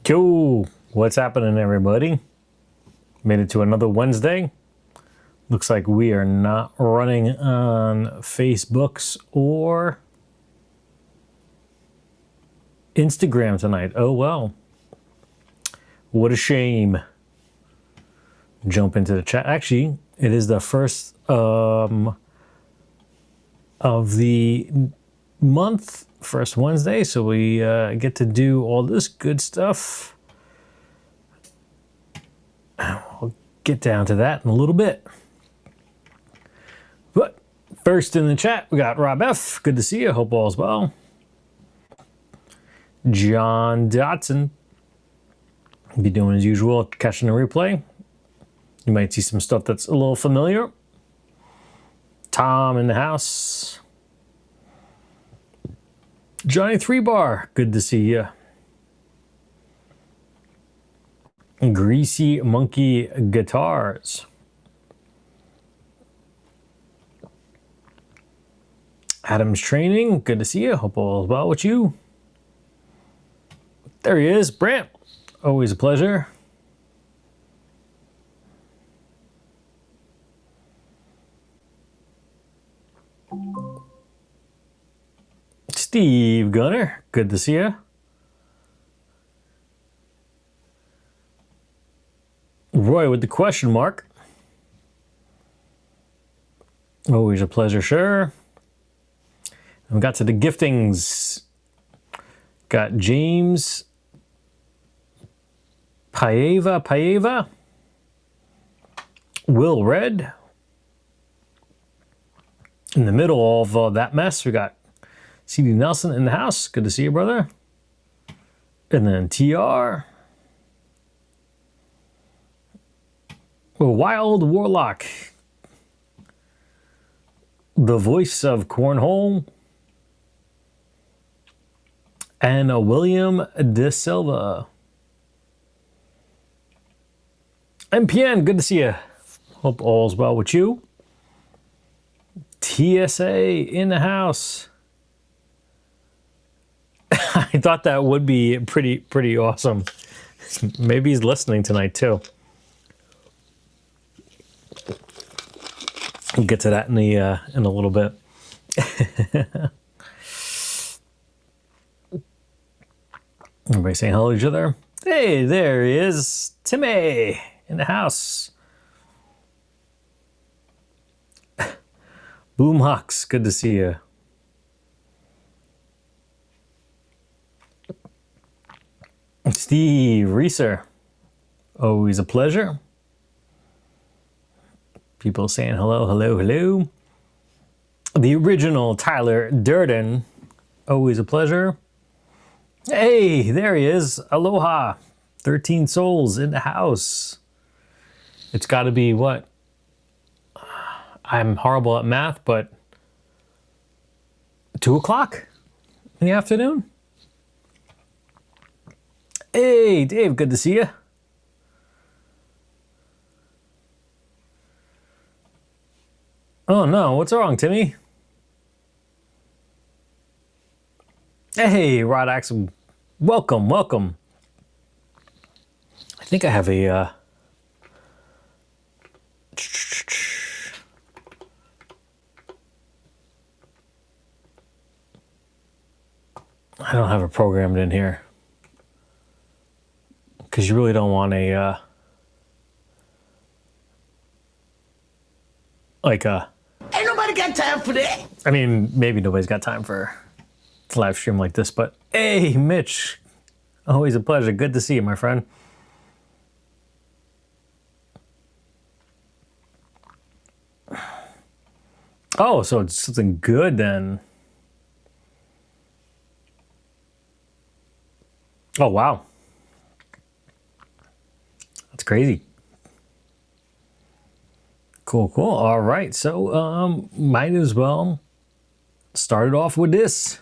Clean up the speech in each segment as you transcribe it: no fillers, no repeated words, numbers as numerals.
Yo, what's happening, everybody? Made it to another Wednesday. Looks like we are not running on Facebooks or Instagram tonight. Oh well. What a shame. Jump into the chat. Actually, it is the first of the month, first Wednesday, so we get to do all this good stuff. We'll get down to that in a little bit. But first in the chat, we got Rob F. Good to see you. Hope all's well. John Dotson. Be doing as usual, catching the replay. You might see some stuff that's a little familiar. Tom in the house. Johnny 3 Bar, good to see you. Greasy Monkey Guitars. Adam's Training, good to see you. Hope all is well with you. There he is, Brant. Always a pleasure. Steve Gunner, good to see you. Roy with the question mark. Always a pleasure, sure. And we got to the giftings. Got James Paeva. Will Red. In the middle of that mess, we got CD Nelson in the house. Good to see you, brother. And then TR. Wild Warlock. The voice of Cornhole. And William De Silva. MPN, good to see you. Hope all's well with you. TSA in the house. I thought that would be pretty awesome. Maybe he's listening tonight too. We'll get to that in a little bit. Everybody saying hello to each other. Hey, there he is, Timmy in the house. Boomhawks, good to see you. Steve Reeser, always a pleasure. People saying hello. The original Tyler Durden, always a pleasure. Hey, there he is. Aloha. 13 souls in the house. It's got to be what? I'm horrible at math, but 2 o'clock in the afternoon. Hey, Dave, good to see you. Oh no, what's wrong, Timmy? Hey, Rod Axel, welcome. I think I have a I don't have it programmed in here. Because you really don't want a Ain't nobody got time for that. I mean, maybe nobody's got time for a live stream like this, but hey, Mitch, always a pleasure. Good to see you, my friend. Oh, so it's something good then. Oh, wow. That's crazy. Cool. All right, so might as well start it off with this.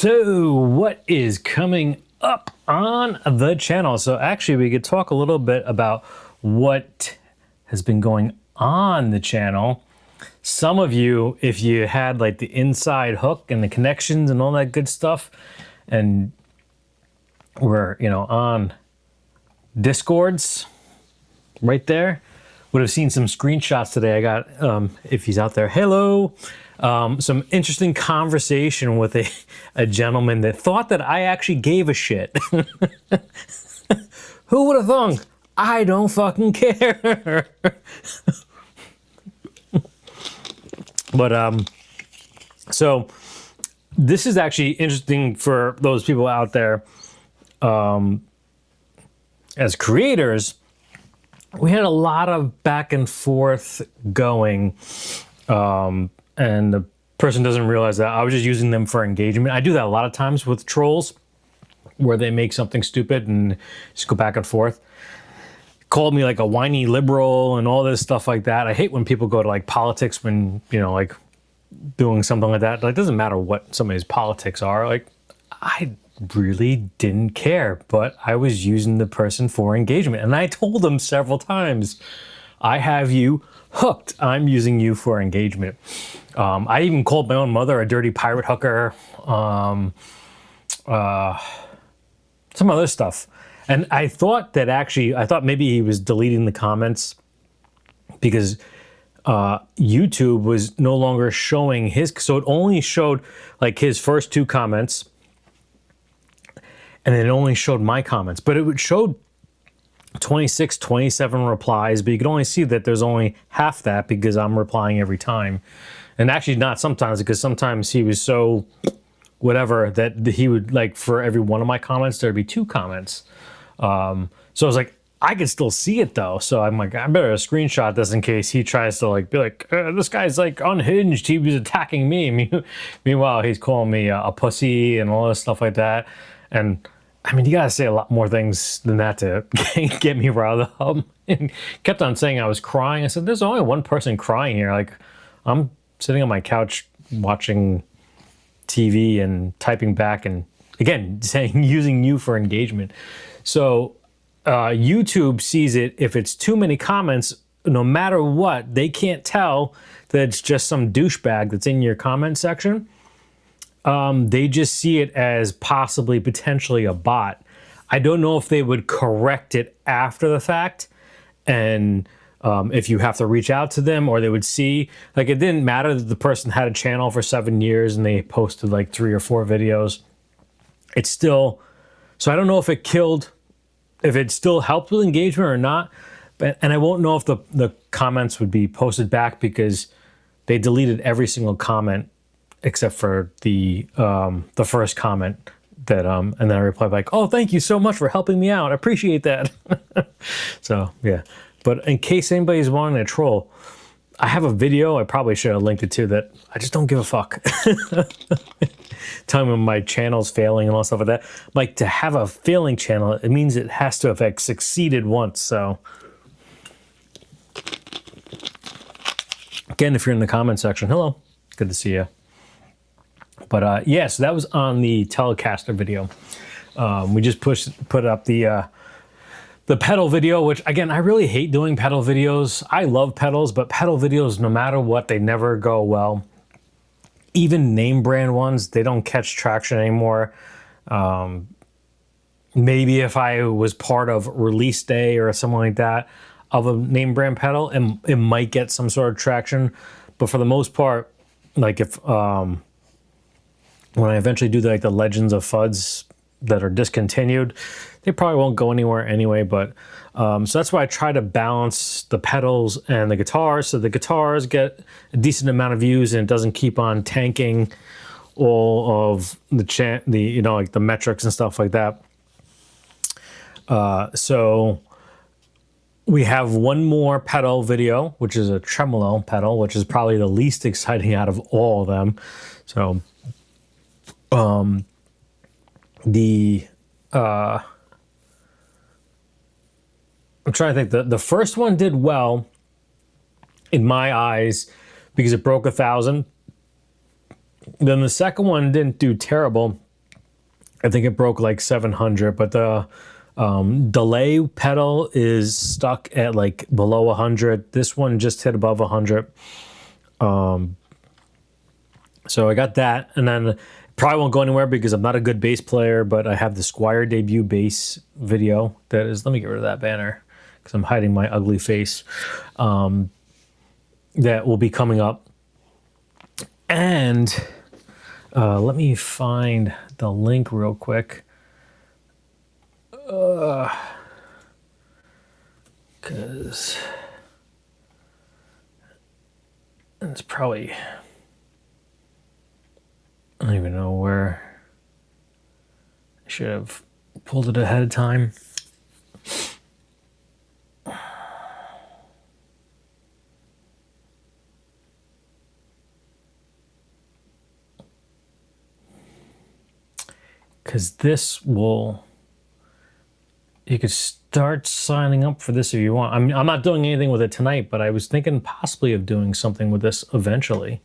So what is coming up on the channel? So actually we could talk a little bit about what has been going on the channel. Some of you, if you had like the inside hook and the connections and all that good stuff, and were, you know, on Discords right there, would have seen some screenshots today. I got, if he's out there, hello, some interesting conversation with a gentleman that thought that I actually gave a shit. Who would have thunk? I don't fucking care. But so this is actually interesting for those people out there. As creators, we had a lot of back and forth going, and the person doesn't realize that I was just using them for engagement. I do that a lot of times with trolls, where they make something stupid and just go back and forth. Called me like a whiny liberal and all this stuff like that. I hate when people go to like politics when, you know, like doing something like that. Like, it doesn't matter what somebody's politics are. Like, I really didn't care, but I was using the person for engagement. And I told them several times, I have you hooked. I'm using you for engagement. I even called my own mother a dirty pirate hooker. Some other stuff. And I thought that actually, I thought maybe he was deleting the comments because YouTube was no longer showing his, so it only showed like his first two comments, and then it only showed my comments, but it would show 26, 27 replies, but you could only see that there's only half that because I'm replying every time. And actually not sometimes, because sometimes he was so whatever that he would, like, for every one of my comments, there'd be two comments. So I was like, I could still see it though. So I'm like, I better screenshot this in case he tries to like be like, this guy's like unhinged. He was attacking me. Meanwhile, he's calling me a pussy and all this stuff like that. And I mean, you gotta say a lot more things than that to get me riled up. And kept on saying I was crying. I said, there's only one person crying here. Like, I'm sitting on my couch watching TV and typing back and again, saying, using you for engagement. So YouTube sees it, if it's too many comments, no matter what, they can't tell that it's just some douchebag that's in your comment section. They just see it as possibly potentially a bot. I don't know if they would correct it after the fact, and if you have to reach out to them, or they would see, like, it didn't matter that the person had a channel for 7 years and they posted like 3 or 4 videos. It's still, so I don't know if it killed, if it still helped with engagement or not. But, and I won't know if the comments would be posted back because they deleted every single comment except for the first comment that, and then I replied like, oh, thank you so much for helping me out. I appreciate that. So yeah, but in case anybody's wanting to troll, I have a video, I probably should have linked it to, that I just don't give a fuck. Telling me when my channel's failing and all stuff like that. Like, to have a failing channel, it means it has to have like succeeded once. So again, if you're in the comment section, hello, good to see you. But yeah, so that was on the Telecaster video. We just put up the pedal video, which again, I really hate doing pedal videos. I love pedals, but pedal videos, no matter what, they never go well. Even name brand ones, they don't catch traction anymore. Maybe if I was part of release day or something like that of a name brand pedal, it might get some sort of traction. But for the most part, like if when I eventually do the Legends of Fuds that are discontinued, they probably won't go anywhere anyway. But so that's why I try to balance the pedals and the guitars, so the guitars get a decent amount of views and it doesn't keep on tanking all of the you know, like the metrics and stuff like that. So we have one more pedal video, which is a tremolo pedal, which is probably the least exciting out of all of them. So I'm trying to think. The first one did well in my eyes because it broke 1,000. Then the second one didn't do terrible I think it broke like 700, but the delay pedal is stuck at like below 100. This one just hit above 100. So I got that, and then probably won't go anywhere because I'm not a good bass player, but I have the Squire debut bass video that is, let me get rid of that banner because I'm hiding my ugly face, that will be coming up. And let me find the link real quick. Because it's probably, I don't even know where. I should have pulled it ahead of time. Because this will, you could start signing up for this if you want. I'm not doing anything with it tonight, but I was thinking possibly of doing something with this eventually.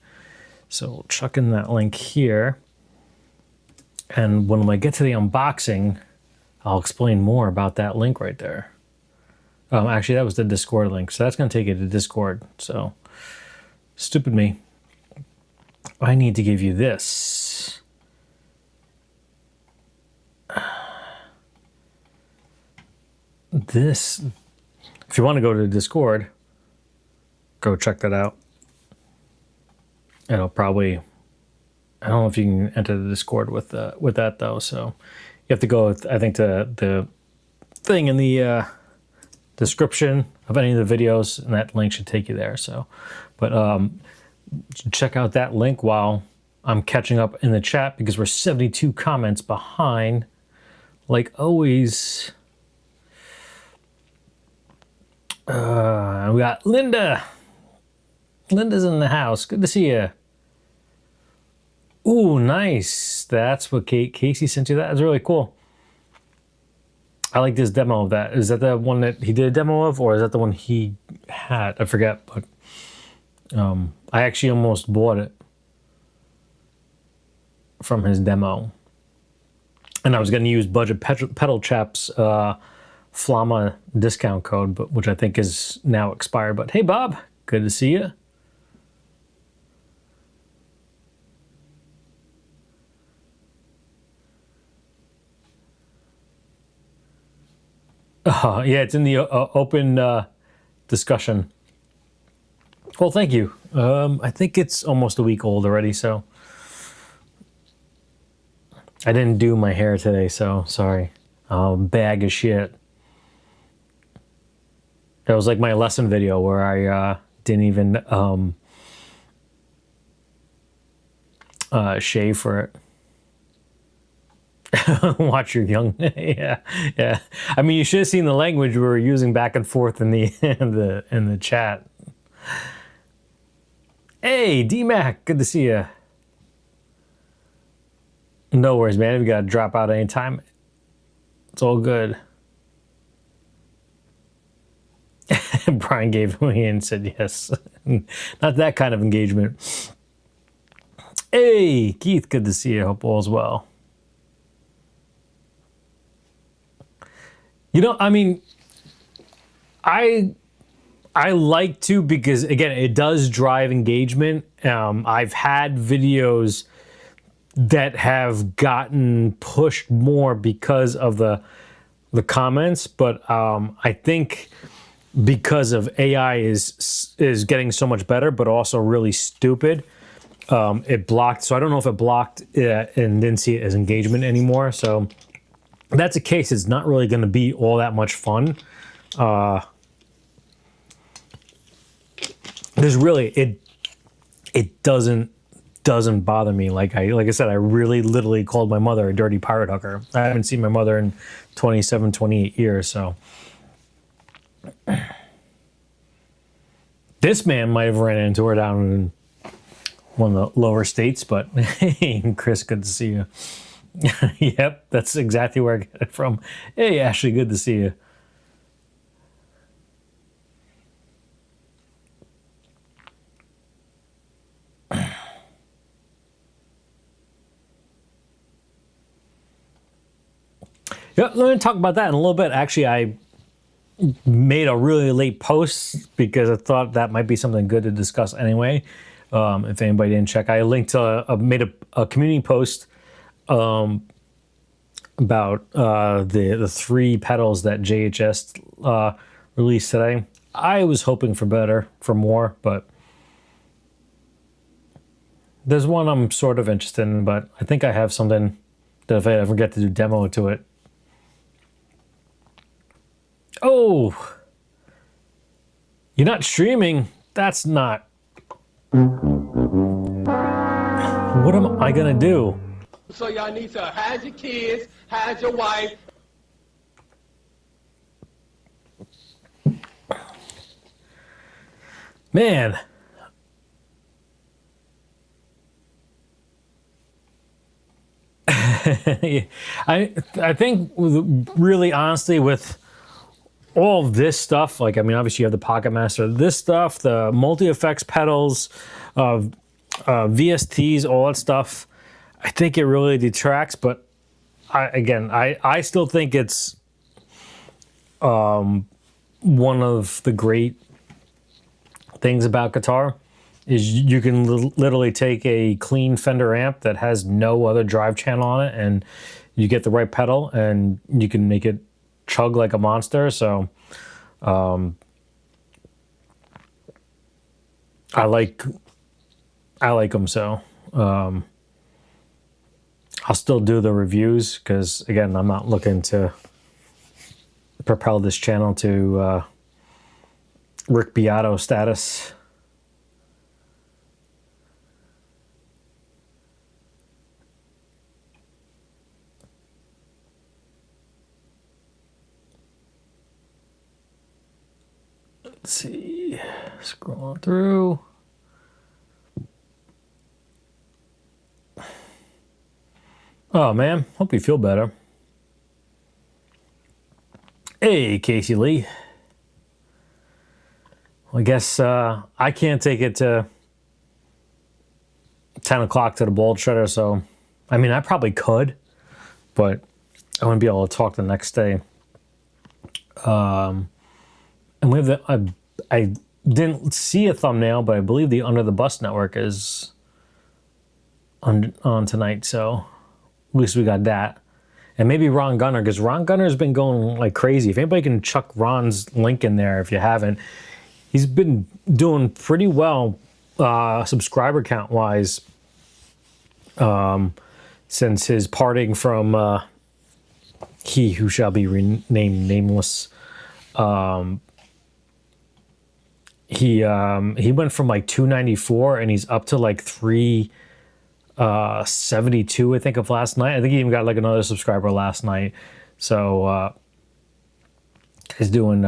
So we'll chuck in that link here. And when I get to the unboxing, I'll explain more about that link right there. Actually, that was the Discord link. So that's going to take you to Discord. So, stupid me. I need to give you this. This, if you want to go to Discord, go check that out. It'll probably, I don't know if you can enter the Discord with that though. So you have to go, I think, to the thing in the description of any of the videos, and that link should take you there. So, but check out that link while I'm catching up in the chat because we're 72 comments behind, like always. We got Linda. Linda's in the house. Good to see you. Ooh, nice. That's what Casey sent you. That is really cool. I like this demo of that. Is that the one that he did a demo of, or is that the one he had? I forget, but I actually almost bought it from his demo. And I was going to use Budget Pedal Chap's Flama discount code, but which I think is now expired. But hey, Bob, good to see you. Yeah, it's in the open discussion. Well, thank you. I think it's almost a week old already, so I didn't do my hair today, so sorry. Bag of shit. That was like my lesson video where I didn't even shave for it. Watch your young. Yeah. I mean, you should have seen the language we were using back and forth in the in the chat. Hey, D-Mac, good to see you. No worries, man. If you got to drop out anytime, it's all good. Brian gave me and said yes. Not that kind of engagement. Hey, Keith, good to see you. Hope all's well. You know, I mean, I like to, because again, it does drive engagement. I've had videos that have gotten pushed more because of the comments, but I think because of AI is getting so much better, but also really stupid. It blocked, so I don't know if it blocked it and didn't see it as engagement anymore. So if that's the case, it's not really going to be all that much fun. There's really, it doesn't bother me. Like I said, I really literally called my mother a dirty pirate hooker. I haven't seen my mother in 27, 28 years, so. This man might have ran into her down in one of the lower states, but hey, Chris, good to see you. Yep, that's exactly where I get it from. Hey, Ashley, good to see you. Yeah, let me talk about that in a little bit. Actually, I made a really late post because I thought that might be something good to discuss anyway. If anybody didn't check, I linked made a community post about the 3 pedals that JHS released today. I was hoping for more, but there's one I'm sort of interested in, but I think I have something that if I ever get to do demo to it. Oh, you're not streaming? That's not. What am I gonna do? So y'all need to hide your kids, hide your wife. Man. I think really honestly with all of this stuff, like, I mean, obviously you have the Pocket Master, this stuff, the multi-effects pedals, VSTs, all that stuff, I think it really detracts, but I still think it's one of the great things about guitar is you can literally take a clean Fender amp that has no other drive channel on it and you get the right pedal and you can make it chug like a monster. So I like them. So I'll still do the reviews because, again, I'm not looking to propel this channel to Rick Beato status. Let's see, scrolling through. Oh man, hope you feel better. Hey, Casey Lee. Well, I guess I can't take it to 10 o'clock to the Bolt Shredder, so I mean, I probably could, but I wouldn't be able to talk the next day. And we have I didn't see a thumbnail, but I believe the Under the Bus Network is on tonight, so at least we got that. And maybe Ron Gunner, because Ron Gunner's been going like crazy. If anybody can chuck Ron's link in there, if you haven't, he's been doing pretty well subscriber count wise since his parting from He Who Shall Be Renamed Nameless. He went from like 294 and he's up to like 372, I think, of last night. I think he even got like another subscriber last night. So he's doing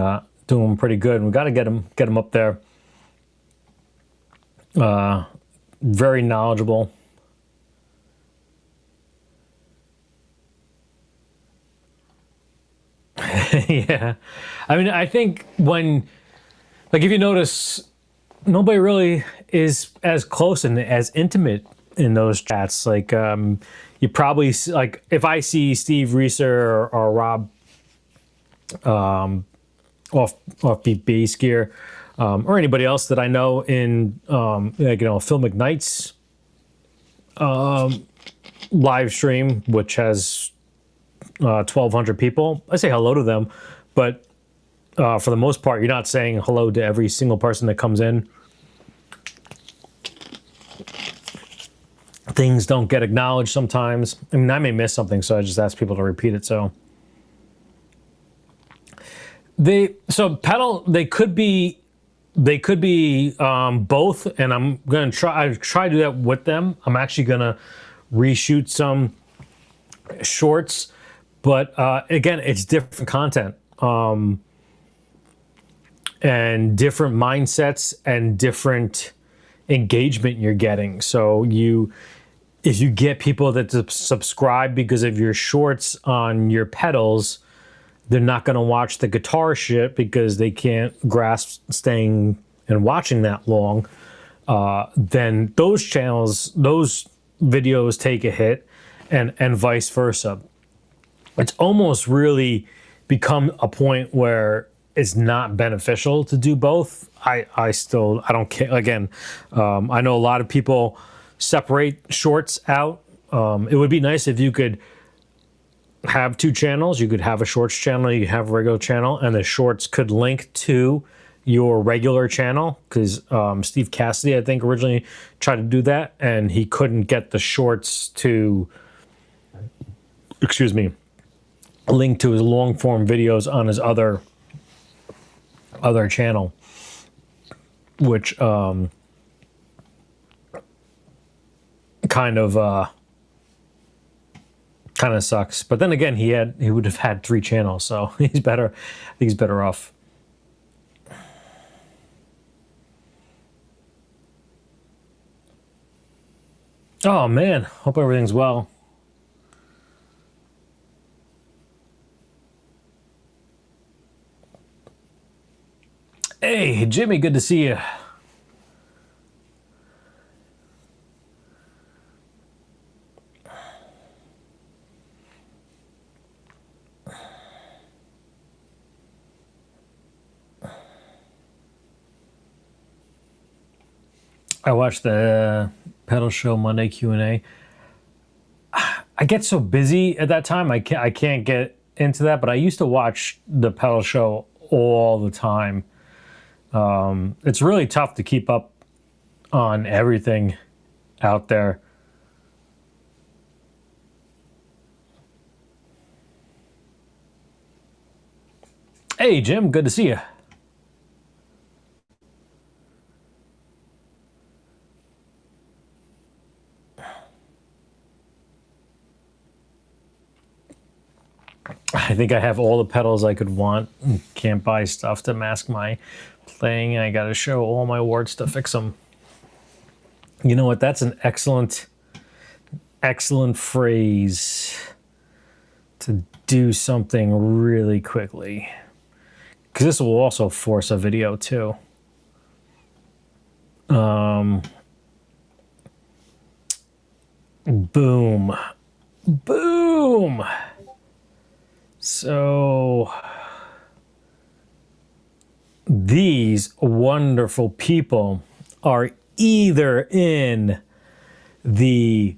pretty good. And we got to get him up there. Very knowledgeable. Yeah. I mean, I think when, like, if you notice, nobody really is as close and as intimate in those chats. Like, you probably, like, if I see Steve Reeser or Rob Offbeat Bass Gear, or anybody else that I know in, like, Phil McKnight's live stream, which has 1,200 people, I say hello to them, but for the most part, you're not saying hello to every single person that comes in. Things don't get acknowledged sometimes. I mean, I may miss something, so I just ask people to repeat it. So pedal, they could be both, and I'm gonna try to do that with them. I'm actually gonna reshoot some shorts, but again, it's different content. And different mindsets and different engagement you're getting. So if you get people that subscribe because of your shorts on your pedals, they're not going to watch the guitar shit because they can't grasp staying and watching that long. Then those channels, those videos take a hit, and vice versa. it's almost really become a point where it's not beneficial to do both. I don't care. Again, I know a lot of people separate shorts out. It would be nice if you could have two channels. You could have a shorts channel, you could have a regular channel, and the shorts could link to your regular channel, because Steve Cassidy, I think, originally tried to do that, and he couldn't get the shorts to, link to his long form videos on his other channel, which kind of sucks. But then again, he would have had 3 channels, so he's better off. Oh man, hope everything's well. Hey, Jimmy, good to see you. I watched the Pedal Show Monday Q&A. I get so busy at that time, I can't get into that, but I used to watch the Pedal Show all the time. It's really tough to keep up on everything out there. Hey, Jim, good to see you. I think I have all the pedals I could want. Can't buy stuff to mask my playing. I got to show all my warts to fix them. You know what? That's an excellent phrase to do something really quickly. Because this will also force a video too. Boom. Boom. So these wonderful people are either in the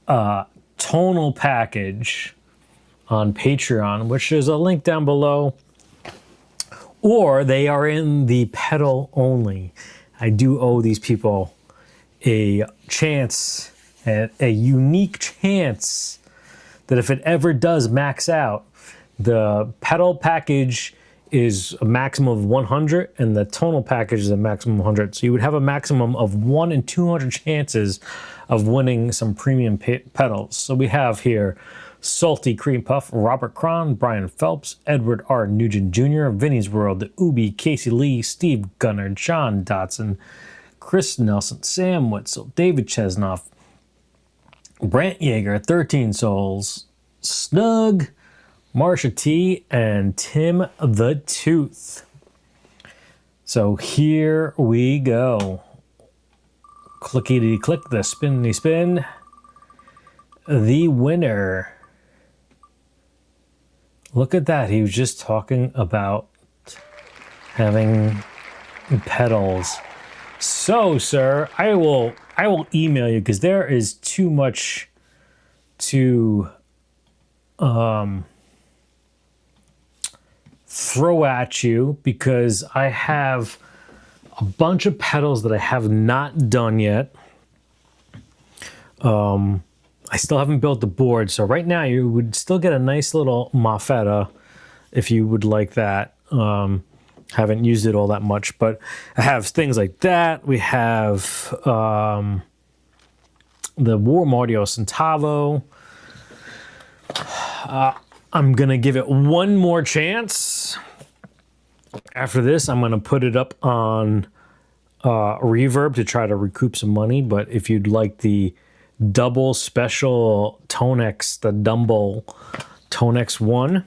tonal package on Patreon, which is a link down below, or they are in the pedal only. I do owe these people a chance, a unique chance, that if it ever does max out, the pedal package is a maximum of 100 and the tonal package is a maximum of 100. So you would have a maximum of 1 in 200 chances of winning some premium pedals. So we have here Salty Cream Puff, Robert Cron, Brian Phelps, Edward R. Nugent Jr., Vinny's World, The Ubi, Casey Lee, Steve Gunner, John Dotson, Chris Nelson, Sam Witzel, David Chesnoff, Brant Yeager, 13 Souls, Snug, Marsha T, and Tim the Tooth. So here we go. Clickety click, the spinny spin. The winner. Look at that. He was just talking about having pedals. So, sir, I will email you because there is too much to throw at you, because I have a bunch of pedals that I have not done yet. I still haven't built the board, so right now you would still get a nice little Maffetta if you would like that. Haven't used it all that much, but I have things like that. We have the Warm Audio Centavo. I'm gonna give it one more chance. After this, I'm gonna put it up on Reverb to try to recoup some money. But if you'd like the double special Tonex, the Dumble Tonex 1,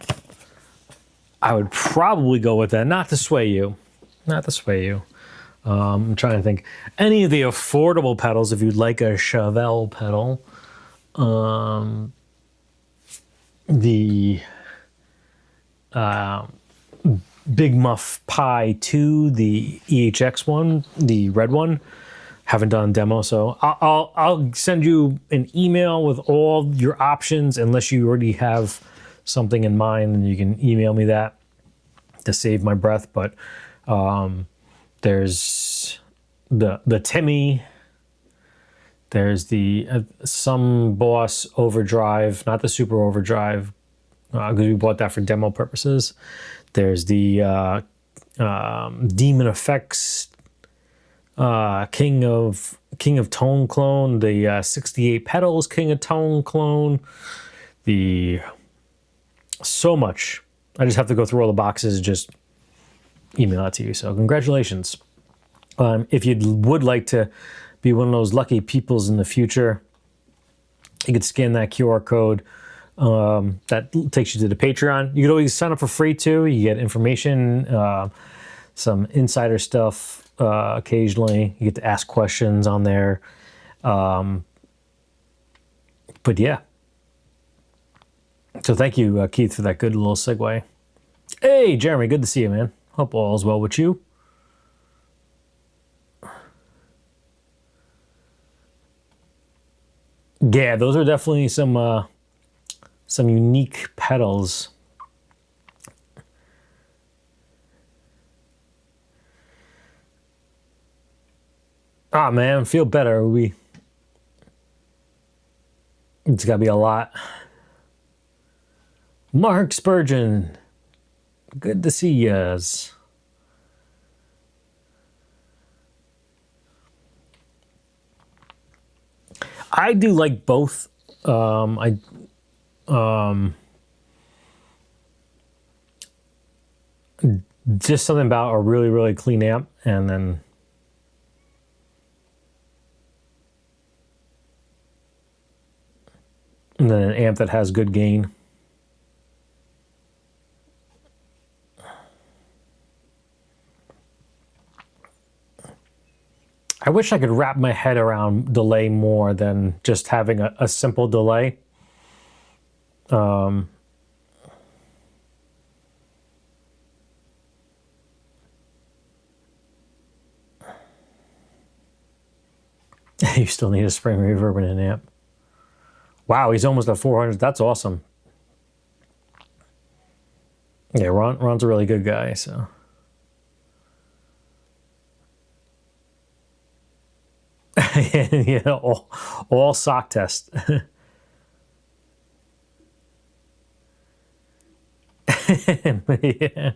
I would probably go with that. Not to sway you. I'm trying to think. Any of the affordable pedals, if you'd like a Chevelle pedal. the Big Muff Pi 2, the EHX one, the red one. Haven't done a demo, so I'll send you an email with all your options, unless you already have something in mind, and you can email me that to save my breath. But there's the Timmy, there's the some Boss Overdrive, not the Super Overdrive, because we bought that for demo purposes. There's the Demon Effects King of Tone clone, the 68 pedals King of Tone clone, so much. I just have to go through all the boxes, just email that to you. So congratulations. If you would like to be one of those lucky peoples in the future, you could scan that QR code. That takes you to the Patreon. You could always sign up for free too. You get information, some insider stuff. Occasionally you get to ask questions on there. But yeah. So thank you, Keith, for that good little segue. Hey, Jeremy, good to see you, man. Hope all is well with you. Yeah, those are definitely some unique pedals. Ah, man, feel better. It's got to be a lot. Mark Spurgeon, good to see yas. I do like both. Just something about a really, really clean amp, and then an amp that has good gain. I wish I could wrap my head around delay more than just having a simple delay. You still need a spring reverb in an amp. Wow, he's almost at 400. That's awesome. Yeah, Ron's a really good guy, so. Yeah, all sock test. Yeah.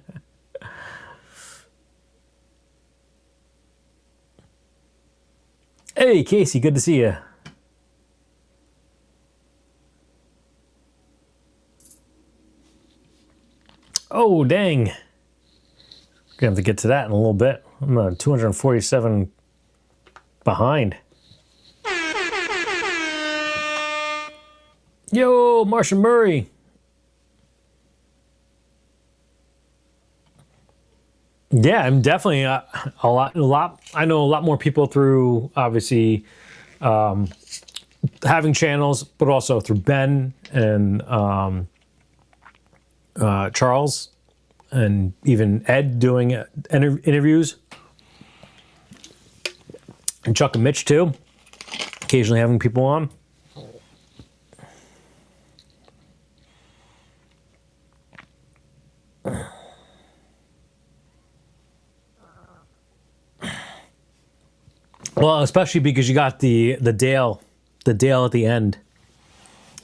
Hey, Casey, good to see you. Oh, dang. Gonna have to get to that in a little bit. I'm 247 behind. Yo, Martian Murray. Yeah, I'm definitely a lot. I know a lot more people through, obviously, having channels, but also through Ben and Charles, and even Ed doing interviews, and Chuck and Mitch too. Occasionally having people on. Well, especially because you got the Dale at the end.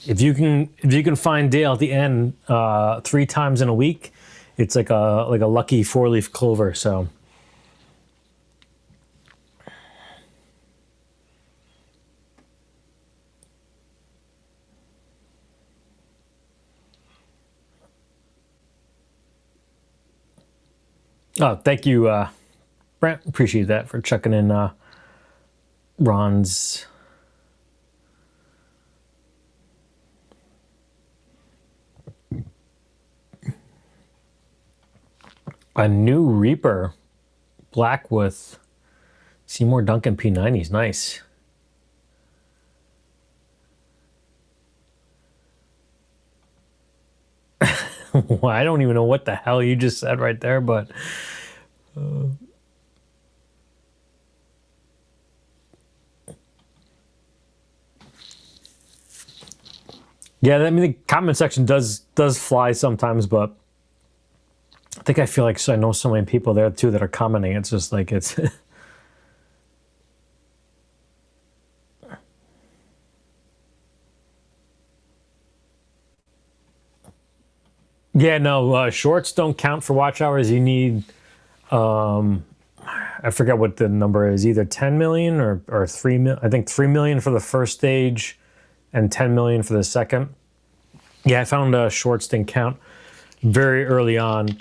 If you can find Dale at the end 3 times in a week, it's like a lucky 4-leaf clover. So. Oh, thank you, Brent. Appreciate that for checking in Ron's. A new Reaper, black with Seymour Duncan P90s. Nice. Well, I don't even know what the hell you just said right there, but yeah, I mean the comment section does fly sometimes, but I think I feel like I know so many people there too that are commenting. It's just like it's yeah, no, shorts don't count for watch hours. You need I forget what the number is, either 10 million or 3 million. I think 3 million for the first stage and 10 million for the second. Yeah, I found shorts didn't count very early on.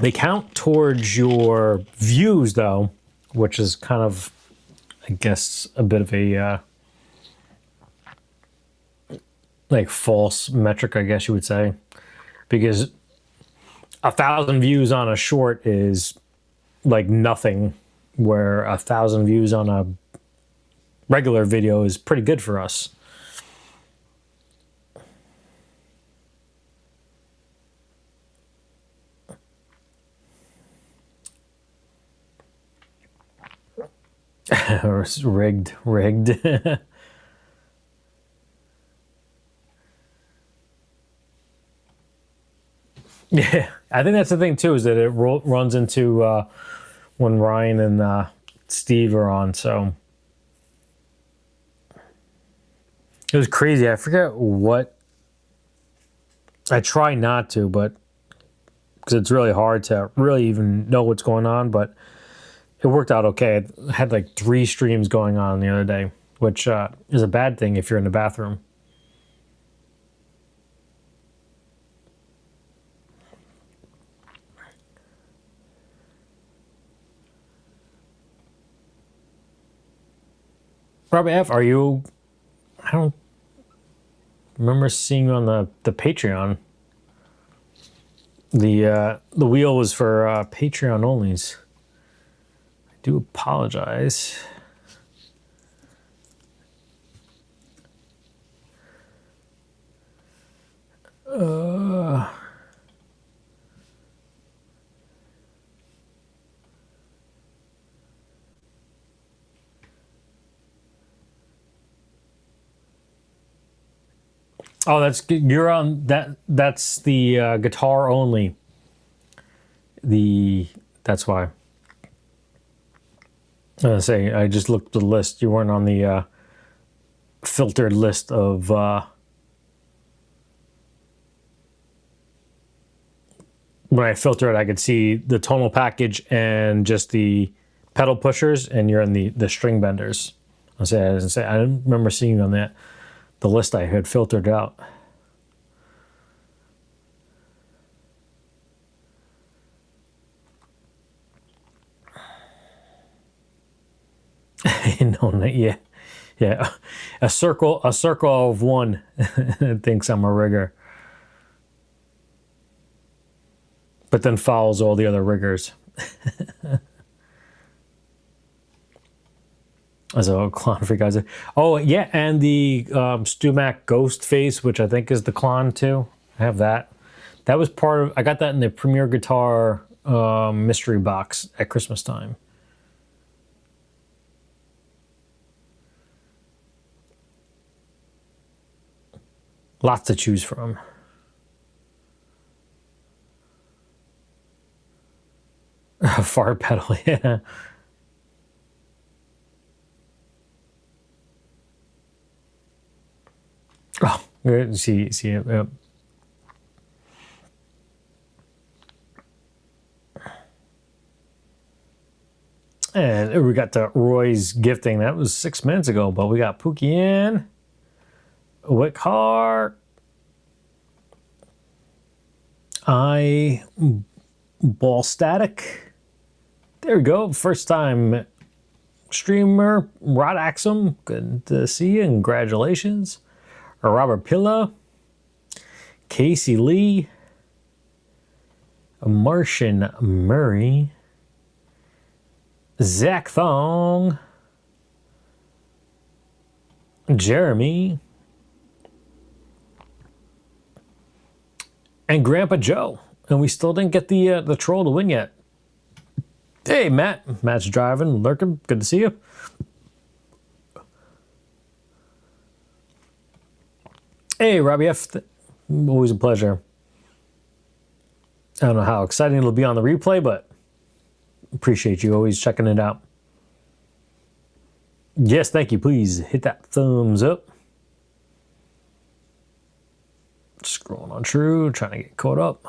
They count towards your views though, which is kind of, I guess, a bit of a like false metric, I guess you would say, because 1,000 views on a short is like nothing, where 1,000 views on a regular video is pretty good for us. Or rigged. Yeah, I think that's the thing too, is that it runs into when Ryan and Steve are on. So it was crazy. I forget what. I try not to, but because it's really hard to really even know what's going on. But it worked out okay. I had like 3 streams going on the other day, which is a bad thing if you're in the bathroom. Robert F, are you? I don't remember seeing you on the Patreon. The wheel was for Patreon onlys. I do apologize. Oh, you're on that. That's the guitar only. That's why. I was gonna say, I just looked at the list. You weren't on the filtered list of when I filter it, I could see the tonal package and just the pedal pushers, and you're in the string benders. I didn't remember seeing you on the list I had filtered out. No, not yet. Yeah, a circle of one thinks I'm a rigger, but then follows all the other riggers. As a clone for guys. Oh yeah, and the Stumac Ghost Face, which I think is the clone too. I have that. That was part of. I got that in the Premier Guitar mystery box at Christmas time. Lots to choose from. Fart pedal, yeah. Oh, good. See it. Yep. And we got to Roy's gifting. That was 6 minutes ago, but we got Pookie in. Wick I Ball Static. There we go. First time streamer. Rod Axum. Good to see you. Congratulations. Robert Pilla. Casey Lee. Martian Murray. Zach Thong. Jeremy. and Grandpa Joe. And we still didn't get the troll to win yet. Hey, Matt. Matt's driving, lurking. Good to see you. Hey, Robbie F. Always a pleasure. I don't know how exciting it'll be on the replay, but appreciate you always checking it out. Yes, thank you. Please hit that thumbs up. Scrolling on true, trying to get caught up.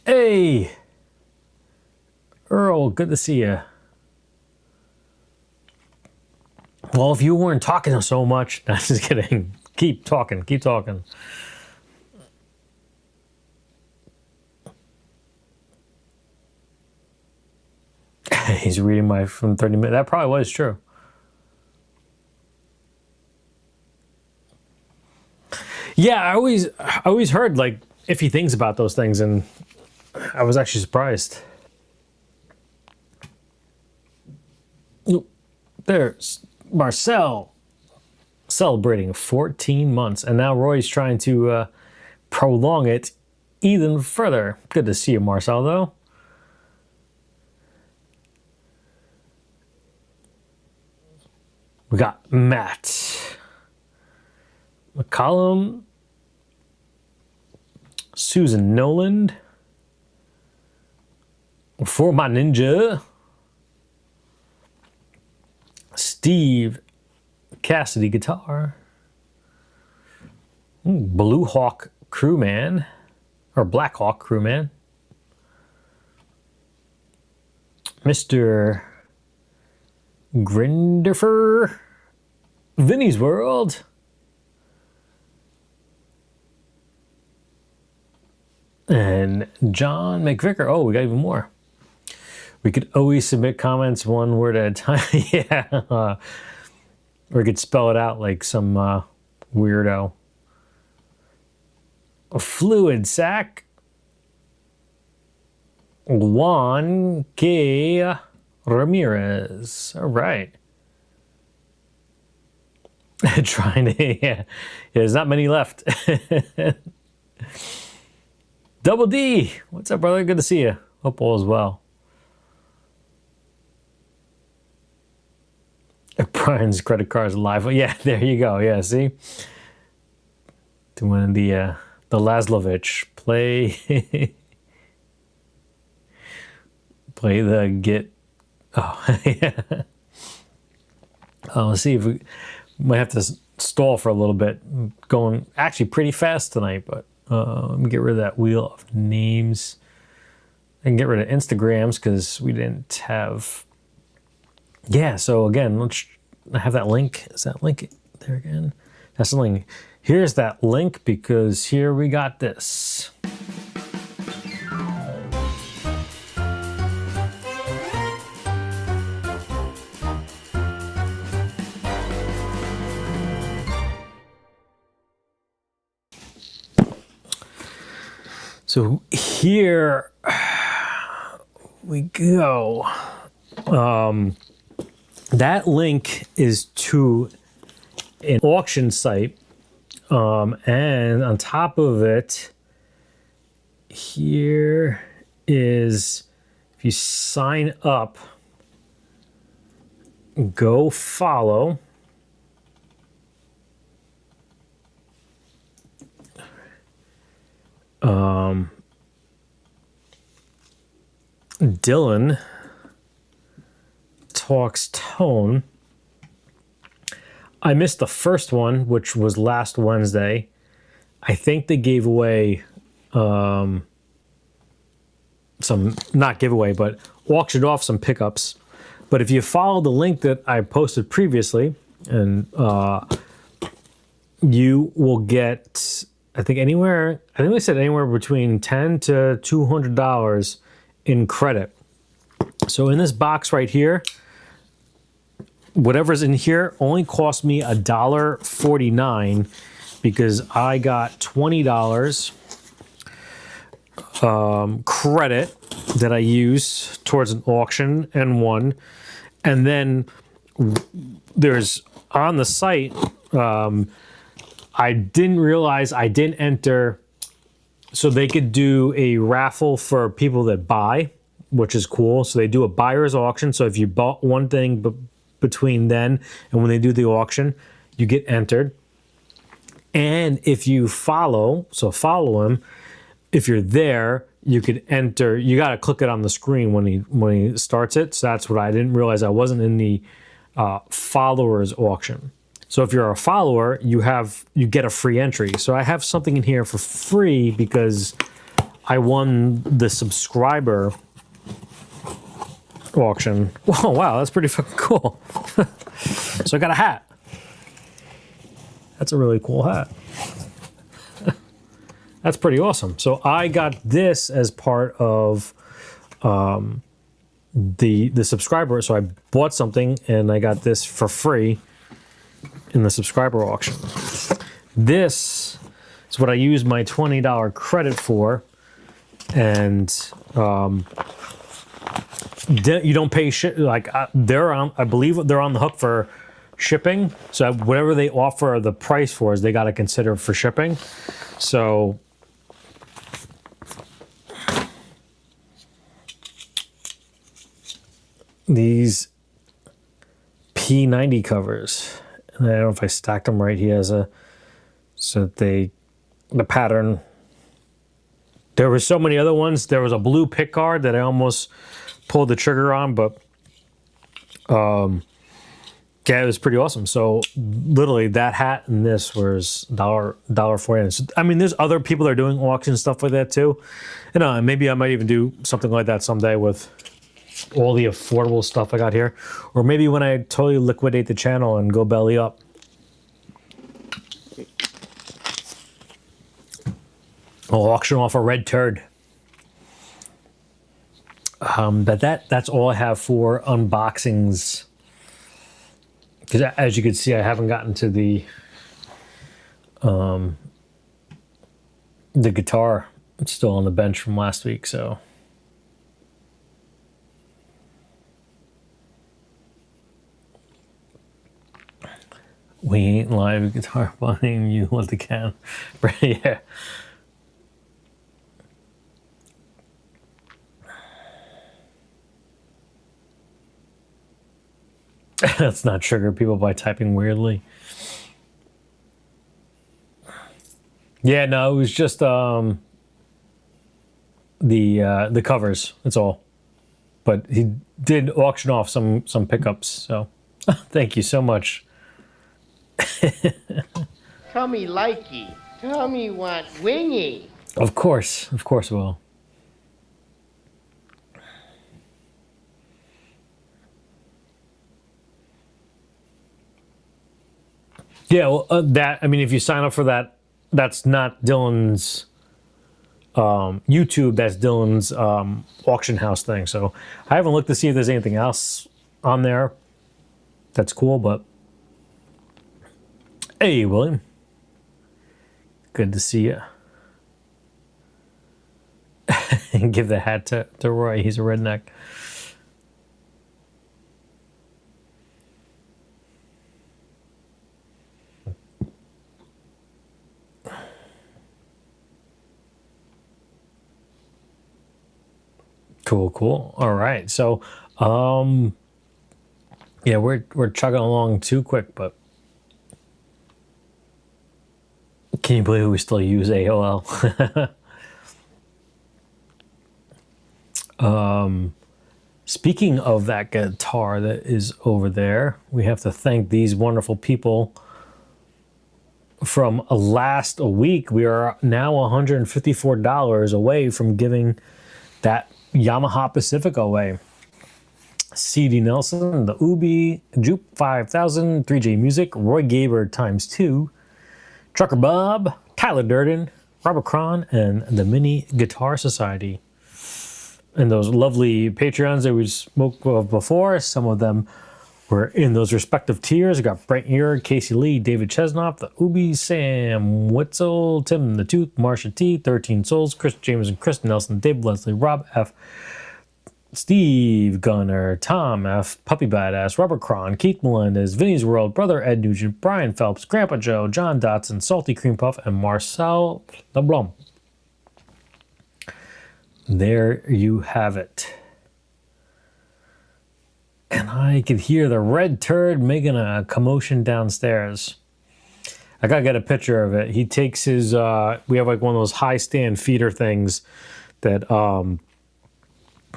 Hey, Earl, good to see you. Well, if you weren't talking so much, I'm just kidding. Keep talking, keep talking. He's reading my from 30 minutes. That probably was true. Yeah, I always heard like iffy things about those things, and I was actually surprised. There's Marcel celebrating 14 months, and now Roy's trying to prolong it even further. Good to see you, Marcel, though. We got Matt McCollum, Susan Noland, For My Ninja, Steve Cassidy Guitar, Blue Hawk Crewman, or Black Hawk Crewman, Mr. Grinderfer, Vinny's World, and John McVicker. Oh, we got even more. We could always submit comments one word at a time. Yeah. Or we could spell it out like some weirdo. A Fluid Sack. Juan K. Ramirez. All right. Trying to, yeah. There's not many left. Double D. What's up, brother? Good to see you. Hope all is well. Brian's credit card is live. Yeah, there you go. Yeah, see? Doing the Laszlovich. Play play the Git. Oh, yeah. Let's see if we might have to stall for a little bit. Going actually pretty fast tonight, but let me get rid of that wheel of names. I can get rid of Instagrams because we didn't have. Yeah, so again, let's have that link. Is that link there again? That's the link. Here's that link because here we got this. So here we go. That link is to an auction site. And on top of it, here is, if you sign up, go follow. Dylan Talks Tone. I missed the first one, which was last Wednesday. I think they gave away some, not giveaway, but auctioned off some pickups. But if you follow the link that I posted previously, and you will get, I think they said anywhere between $10 to $200 in credit. So in this box right here, whatever's in here only cost me $1.49 because I got $20 credit that I used towards an auction and won. And then there's on the site, I didn't realize I didn't enter, so they could do a raffle for people that buy, which is cool. So they do a buyer's auction. So if you bought one thing between then and when they do the auction, you get entered. And if you follow him, if you're there, you could enter. You got to click it on the screen when he starts it. So that's what I didn't realize. I wasn't in the followers auction. So if you're a follower, you get a free entry. So I have something in here for free because I won the subscriber auction. Oh wow, that's pretty fucking cool. So I got a hat. That's a really cool hat. That's pretty awesome. So I got this as part of the subscriber. So I bought something and I got this for free in the subscriber auction. This is what I used my $20 credit for, and you don't pay shit. Like I believe they're on the hook for shipping. So whatever they offer the price for is they got to consider for shipping. So these P90 covers, and I don't know if I stacked them right. He has the pattern. There were so many other ones. There was a blue pick guard that I almost pulled the trigger on, but yeah, it was pretty awesome. So literally that hat and this was $1.40. I mean, there's other people that are doing auction stuff like that too. And maybe I might even do something like that someday with all the affordable stuff I got here. Or maybe when I totally liquidate the channel and go belly up. I'll auction off a red turd. But that's all I have for unboxings. Because as you can see, I haven't gotten to the guitar. It's still on the bench from last week, so. We ain't live guitar buying, you let the can. Yeah. Let's not trigger people by typing weirdly. Yeah, no, it was just the covers. That's all. But he did auction off some pickups. So, thank you so much. Tell me likey. Tell me want wingy. Of course I will. Yeah, well, if you sign up for that, that's not Dylan's YouTube, that's Dylan's auction house thing. So I haven't looked to see if there's anything else on there that's cool, but hey, William. Good to see you. Give the hat to Roy, he's a redneck. Cool. All right. So, yeah, we're chugging along too quick, but can you believe we still use AOL? Speaking of that guitar that is over there, we have to thank these wonderful people. From last week, we are now $154 away from giving that Yamaha Pacifica away. CD Nelson, the Ubi, Jupe 5000, 3J Music, Roy Gaber ×2, Trucker Bob, Tyler Durden, Robert Cron, and the Mini Guitar Society. And those lovely Patreons that we spoke of before, some of them were in those respective tiers. We got Brent Ear, Casey Lee, David Chesnoff, the Ubi, Sam Witzel, Tim the Tooth, Marsha T, 13 Souls, Chris James and Chris Nelson, Dave Leslie, Rob F, Steve Gunner, Tom F, Puppy Badass, Robert Cron, Keith Melendez, Vinny's World, Brother Ed Nugent, Brian Phelps, Grandpa Joe, John Dotson, Salty Cream Puff, and Marcel LeBlanc. There you have it. And I could hear the red turd making a commotion downstairs. I gotta get a picture of it. He takes his, we have like one of those high stand feeder things that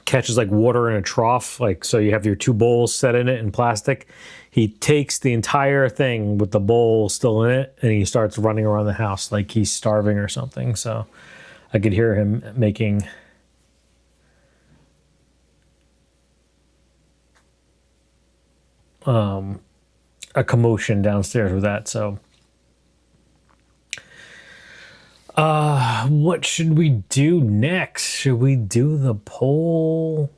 catches like water in a trough. Like, so you have your two bowls set in it in plastic. He takes the entire thing with the bowl still in it and he starts running around the house like he's starving or something. So I could hear him making a commotion downstairs with that. So what should we do next? Should we do the poll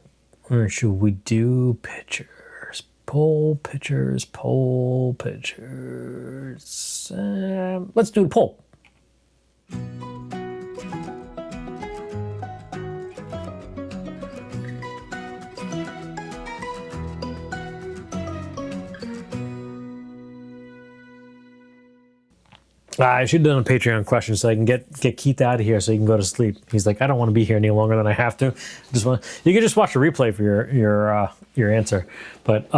or should we do pictures? Poll, pictures, poll, pictures. Let's do a poll. I should have done a Patreon question so I can get Keith out of here so he can go to sleep. He's like, I don't want to be here any longer than I have to. You can just watch the replay for your answer. But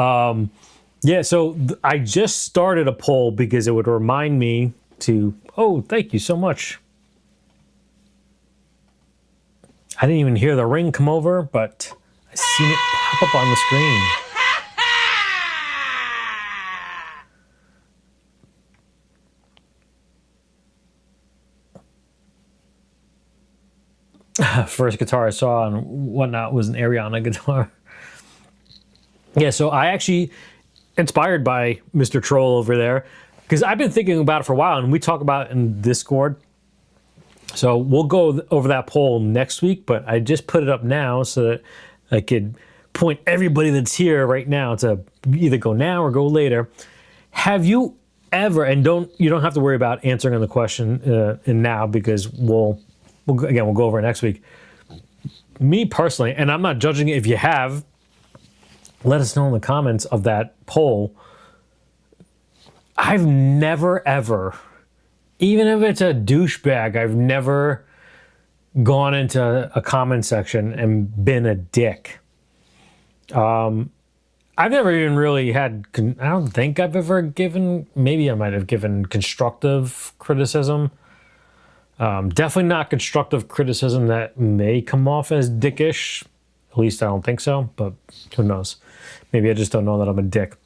yeah, so I just started a poll because it would remind me to. Oh, thank you so much. I didn't even hear the ring come over, but I seen it pop up on the screen. First guitar I saw and whatnot was an Ariana guitar. Yeah, so I actually, inspired by Mr. Troll over there, because I've been thinking about it for a while, and we talk about it in Discord. So we'll go over that poll next week, but I just put it up now so that I could point everybody that's here right now to either go now or go later. Have you ever, and you don't have to worry about answering the question in now because we'll go over it next week. Me personally, and I'm not judging it if you have, let us know in the comments of that poll. I've never ever, even if it's a douchebag, I've never gone into a comment section and been a dick. I've never even really had, I don't think I've ever given, maybe I might have given constructive criticism. Definitely not constructive criticism that may come off as dickish. At least I don't think so, but who knows? Maybe I just don't know that I'm a dick.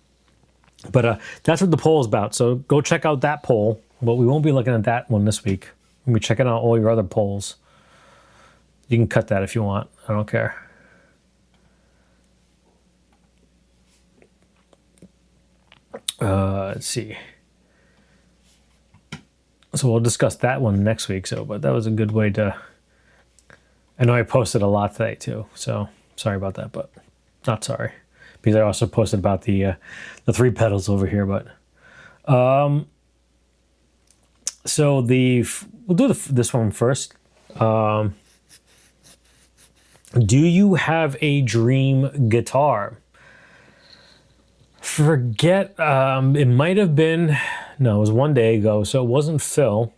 But that's what the poll is about. So go check out that poll. But we won't be looking at that one this week. We'll be checking out all your other polls. You can cut that if you want. I don't care. Let's see. So we'll discuss that one next week. But that was a good way to. I know I posted a lot today too, so sorry about that, but not sorry because I also posted about the three pedals over here. But so we'll do this one first. Do you have a dream guitar? Forget. It might have been. No, it was one day ago, so it wasn't Phil.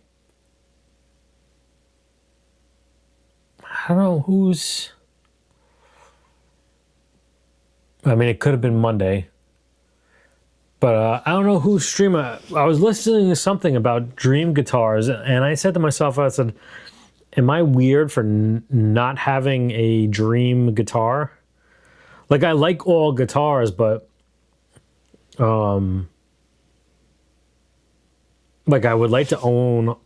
I don't know who's. I mean, it could have been Monday. But I don't know whose stream. I was listening to something about dream guitars, and I said to myself, I said, am I weird for not having a dream guitar? Like, I like all guitars, but like I would like to own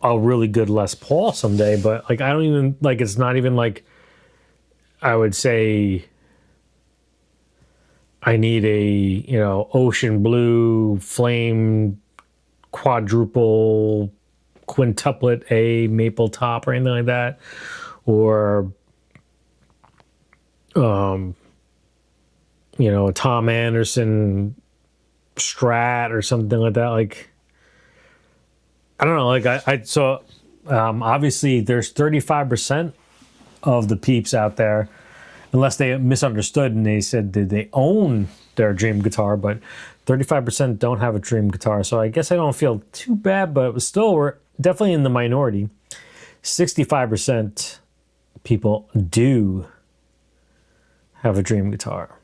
a really good Les Paul someday, but like I don't even like it's not even like I would say I need a ocean blue flame quadruple quintuplet A maple top or anything like that, or a Tom Anderson Strat or something like that. Like I don't know. Like obviously there's 35% of the peeps out there, unless they misunderstood and they said that they own their dream guitar, but 35% don't have a dream guitar. So I guess I don't feel too bad, but still, we're definitely in the minority. 65% people do have a dream guitar.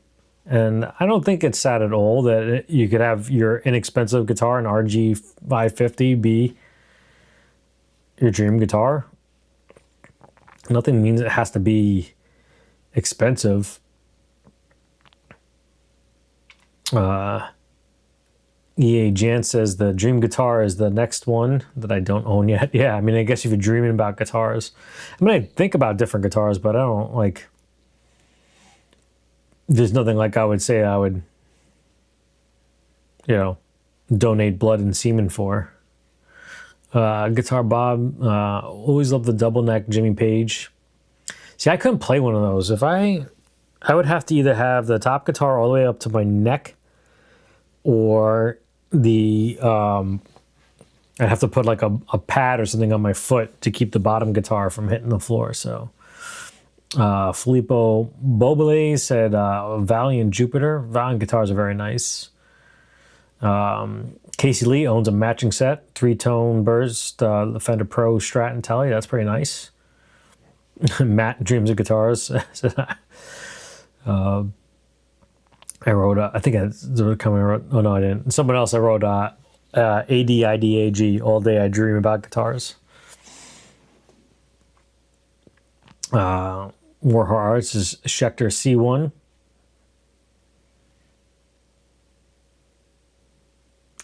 And I don't think it's sad at all that you could have your inexpensive guitar, an RG 550, be your dream guitar. Nothing means it has to be expensive. EA Jan says the dream guitar is the next one that I don't own yet. Yeah, I mean, I guess if you're dreaming about guitars, I mean, I think about different guitars, but I don't like, there's nothing like I would say I would, donate blood and semen for. Guitar Bob, always loved the double neck Jimmy Page. See, I couldn't play one of those. If I would have to either have the top guitar all the way up to my neck, or I'd have to put like a pad or something on my foot to keep the bottom guitar from hitting the floor. So Filippo Bobile said Valiant Jupiter. Valiant guitars are very nice. Casey Lee owns a matching set, 3-tone burst, the Fender Pro Strat and Tele. That's pretty nice. Matt dreams of guitars. I wrote, I think I wrote, oh no, I didn't. Someone else I wrote, ADIDAG, all day I dream about guitars. Warhol Arts is Schecter C1.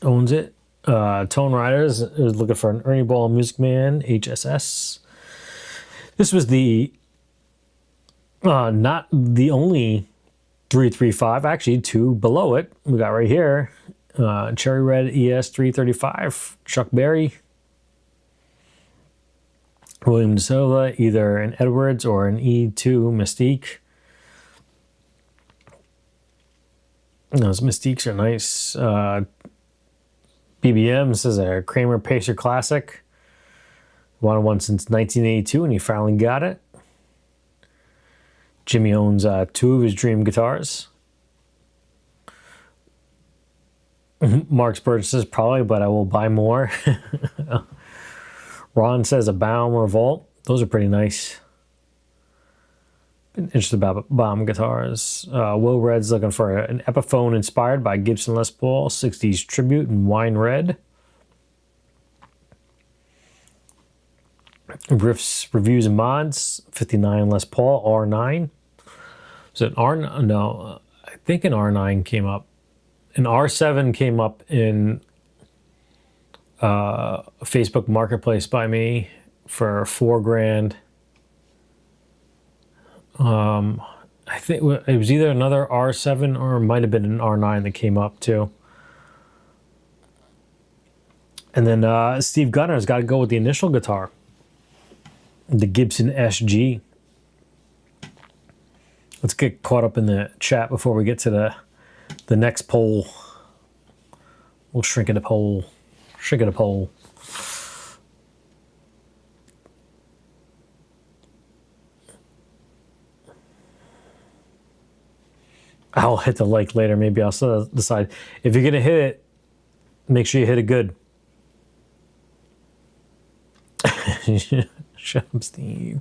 Owns it. Tone Riders is looking for an Ernie Ball Music Man, HSS. This was the, not the only 335, actually two below it. We got right here, Cherry Red ES 335, Chuck Berry, William De Silva, either an Edwards or an E2 Mystique. Those Mystiques are nice. BBM says a Kramer Pacer Classic. Wanted one since 1982 and he finally got it. Jimmy owns two of his dream guitars. Mark Spurgeon says probably, but I will buy more. Ron says a Baum Revolt. Those are pretty nice. Been interested about Baum guitars. Will Red's looking for an Epiphone inspired by Gibson Les Paul, 60s Tribute in wine red. Riffs, Reviews, and Mods, 59 Les Paul, R9. So an R, no, I think an R9 came up. An R7 came up in Facebook Marketplace by me for $4,000. I think it was either another R7 or it might have been an R9 that came up too. And then Steve Gunner's got to go with the initial guitar, the Gibson SG. Let's get caught up in the chat before we get to the next poll. We'll shrink it a poll. Shrink it a poll. I'll hit the like later. Maybe I'll still decide. If you're going to hit it, make sure you hit it good. Shut up, Steve.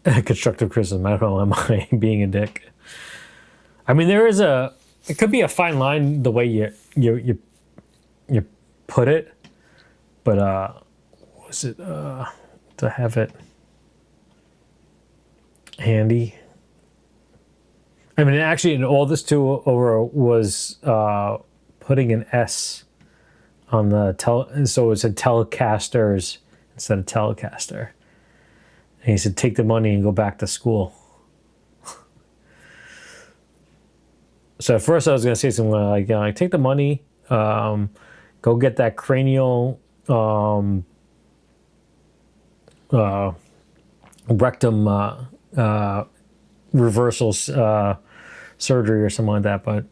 Constructive criticism. I don't know. Am I being a dick? I mean, it could be a fine line the way you put it, but was it to have it handy? I mean, actually, all this too over was putting an S on the so it said Telecasters instead of Telecaster. And he said, take the money and go back to school. So at first I was going to say something like take the money, go get that cranial rectum reversal surgery or something like that, but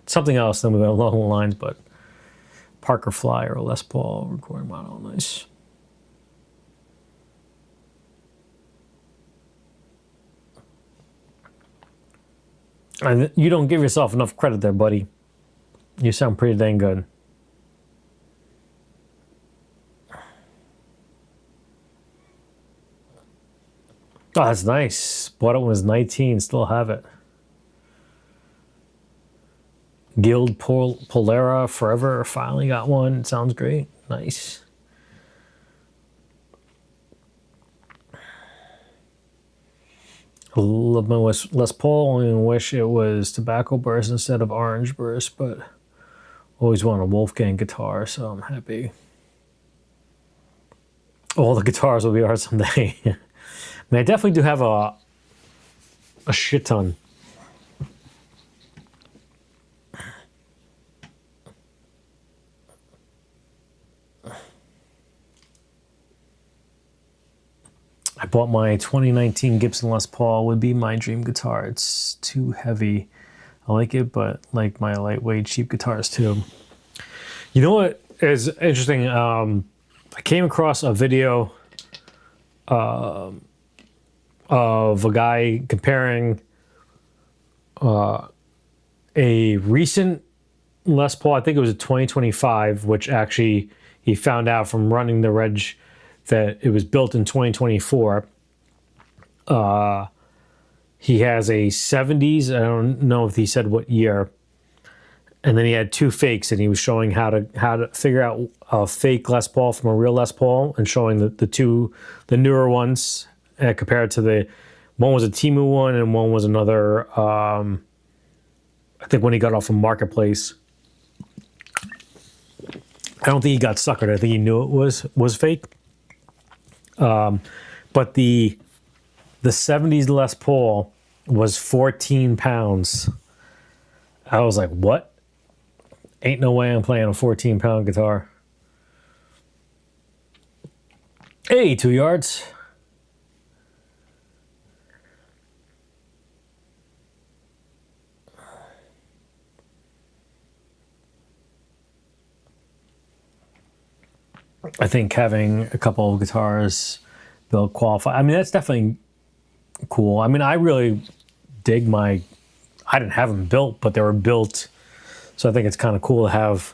something else. Then we went along the lines, but Parker Fly or Les Paul recording model, nice. And you don't give yourself enough credit there, buddy. You sound pretty dang good. Oh, that's nice. Bought it when it was 19. Still have it. Guild Polera Forever. Finally got one. Sounds great. Nice. Love my Les Paul. Only wish it was Tobacco Burst instead of Orange Burst, but always wanted a Wolfgang guitar, so I'm happy. All the guitars will be ours someday. I mean, I definitely do have a shit ton. I bought my 2019 Gibson Les Paul. Would be my dream guitar. It's too heavy. I like it, but like my lightweight cheap guitars too. You know what is interesting? I came across a video of a guy comparing a recent Les Paul. I think it was a 2025, which actually he found out from running the reg that it was built in 2024. He has a 70s. I don't know if he said what year. And then he had two fakes, and he was showing how to figure out a fake Les Paul from a real Les Paul, and showing the newer ones compared to the one was a Temu one and one was another. I think when he got off of Marketplace. I don't think he got suckered. I think he knew it was fake. But the 70s Les Paul was 14 pounds. I was like, what? Ain't no way I'm playing a 14-pound guitar. Hey, 2 yards. I think having a couple of guitars built qualify. I mean, that's definitely cool. I mean, I really dig I didn't have them built, but they were built. So I think it's kind of cool to have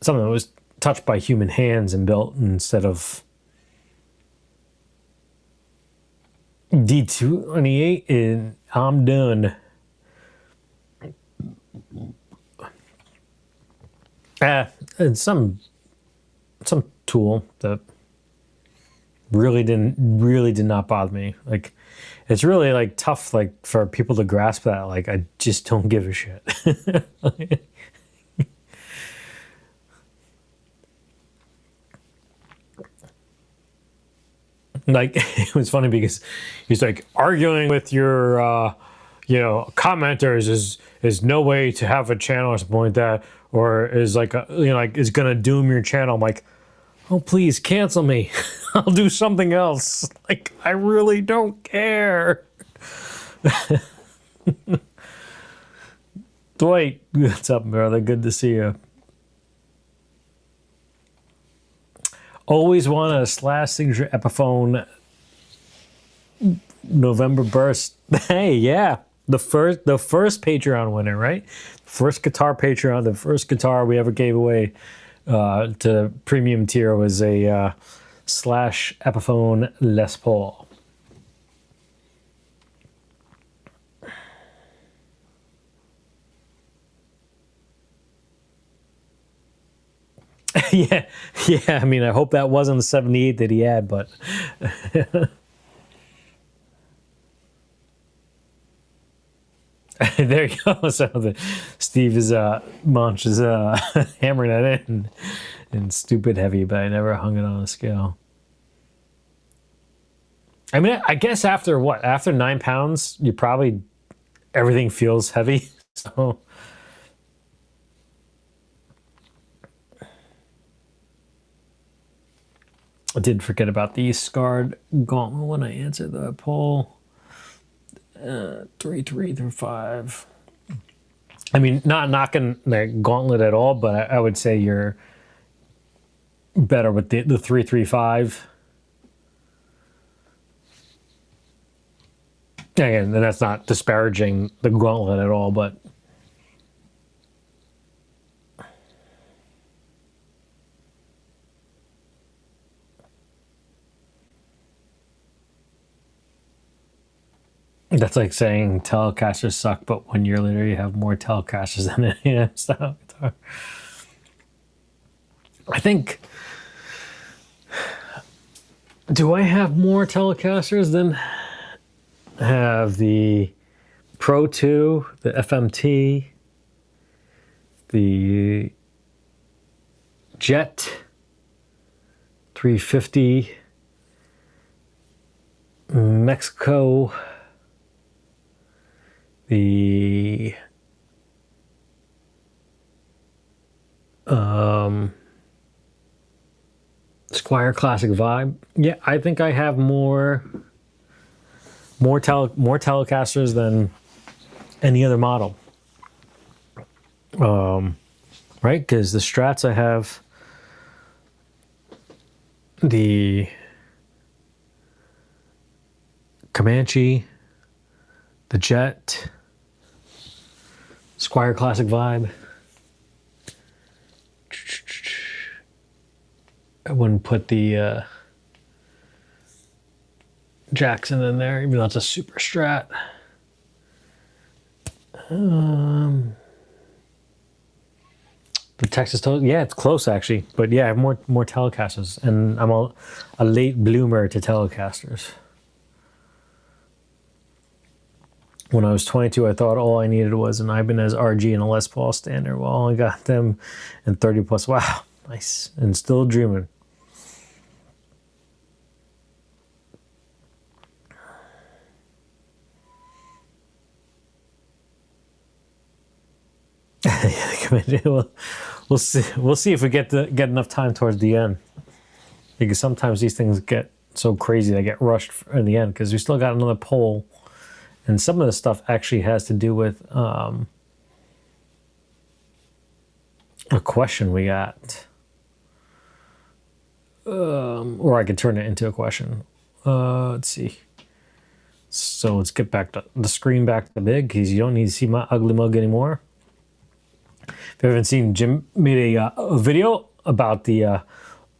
something that was touched by human hands and built instead of D28 and I'm done. And some tool that really did not bother me. Like, it's really like tough like for people to grasp that. Like, I just don't give a shit. Like, it was funny because he's like arguing with your commenters is no way to have a channel or something like that, or is like is gonna doom your channel. I'm like, oh, please cancel me. I'll do something else. Like, I really don't care. Dwight, what's up, brother? Good to see you. Always want a Slash signature Epiphone November burst. Hey, yeah. The first Patreon winner, right? First guitar Patreon, the first guitar we ever gave away to premium tier was a Slash Epiphone Les Paul. yeah. I mean, I hope that wasn't the 78 that he had, but there you go. So Steve is Munch is hammering that in stupid heavy, but I never hung it on a scale. I mean, I guess after 9 pounds, you probably everything feels heavy. So I did forget about the scarred gauntlet when I answered the poll. 3 through 5. I mean, not knocking the gauntlet at all, but I would say you're better with the 3-3-5. Again, and that's not disparaging the Gauntlet at all, but that's like saying Telecasters suck, but 1 year later you have more Telecasters than any other style guitar. I think. Do I have more Telecasters than I have the Pro 2, the FMT, the Jet 350, Mexico, the Squire Classic Vibe. Yeah, I think I have more Telecasters than any other model. Right? Because the Strats, I have the Comanche, the Jet, Squire Classic Vibe. I wouldn't put the Jackson in there, even though it's a super Strat. The Texas Toast, yeah, it's close actually, but yeah, I have more Telecasters, and I'm a late bloomer to Telecasters. When I was 22, I thought all I needed was an Ibanez RG and a Les Paul Standard. Well, I got them in 30 plus. Wow, nice, and still dreaming. We'll see. We'll see if we get enough time towards the end, because sometimes these things get so crazy they get rushed in the end. Because we still got another poll, and some of the stuff actually has to do with a question we got, or I could turn it into a question. Let's see. So let's get back to the screen back to big, because you don't need to see my ugly mug anymore. If you haven't seen, Jim made a video about the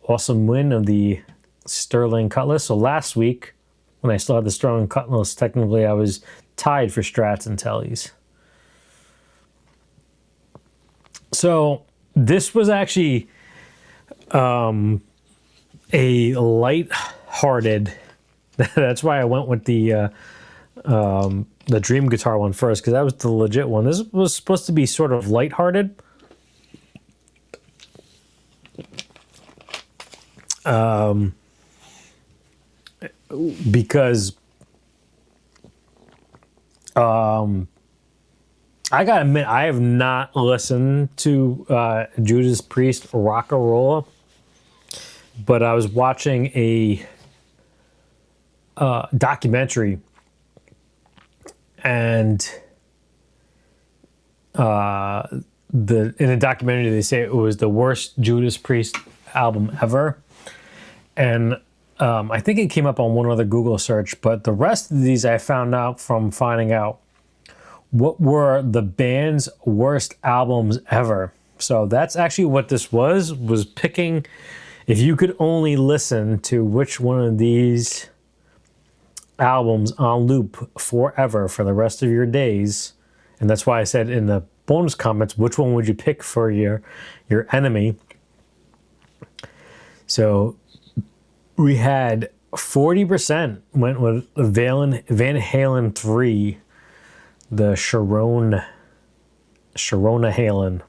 awesome win of the Sterling Cutlass. So last week, when I still had the Sterling Cutlass, technically I was tied for Strats and Tellies. So this was actually a light-hearted. That's why I went with the Dream Guitar one first, because that was the legit one. This was supposed to be sort of lighthearted. Because I gotta admit, I have not listened to Judas Priest Rock-a-Rolla, but I was watching a documentary, and in a documentary they say it was the worst Judas Priest album ever, and I think it came up on one other Google search, but the rest of these I found out from finding out what were the band's worst albums ever. So that's actually what this was picking, if you could only listen to which one of these albums on loop forever for the rest of your days. And that's why I said in the bonus comments, which one would you pick for your enemy? So we had 40% went with Van Halen 3, the Sharona Halen.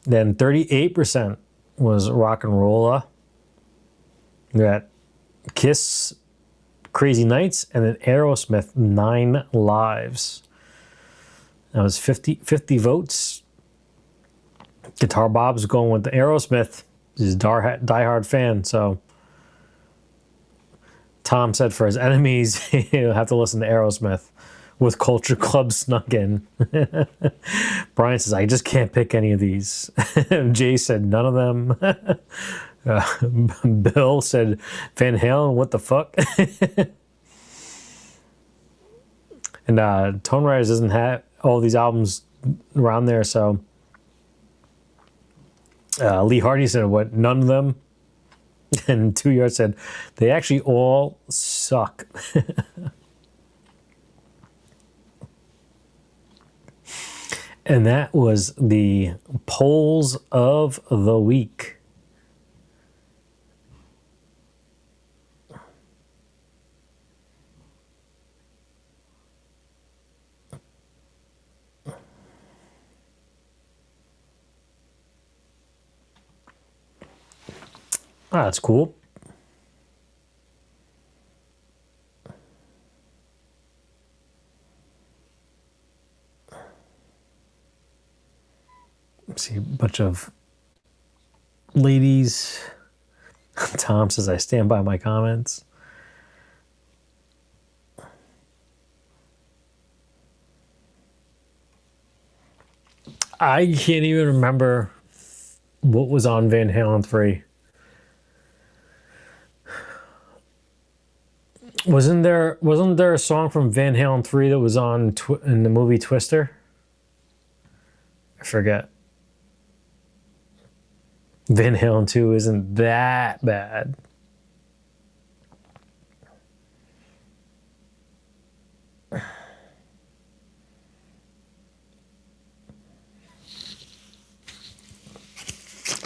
Then 38% was Rock and Rolla. We got Kiss, Crazy Nights, and then Aerosmith, 9 Lives. That was 50 votes. Guitar Bob's going with the Aerosmith. He's a diehard fan, so Tom said for his enemies, he'll have to listen to Aerosmith with Culture Club snuck in. Brian says, I just can't pick any of these. Jay said, none of them. Bill said, Van Halen, what the fuck? And Tone Riders doesn't have all these albums around there, so Lee Hardy said, what, none of them? And 2 Yards said, they actually all suck. And that was the polls of the week. Ah, that's cool. See a bunch of ladies. Tom says, I stand by my comments. I can't even remember what was on Van Halen 3. Wasn't there a song from Van Halen 3 that was on in the movie Twister? I forget. Van Halen 2 isn't that bad.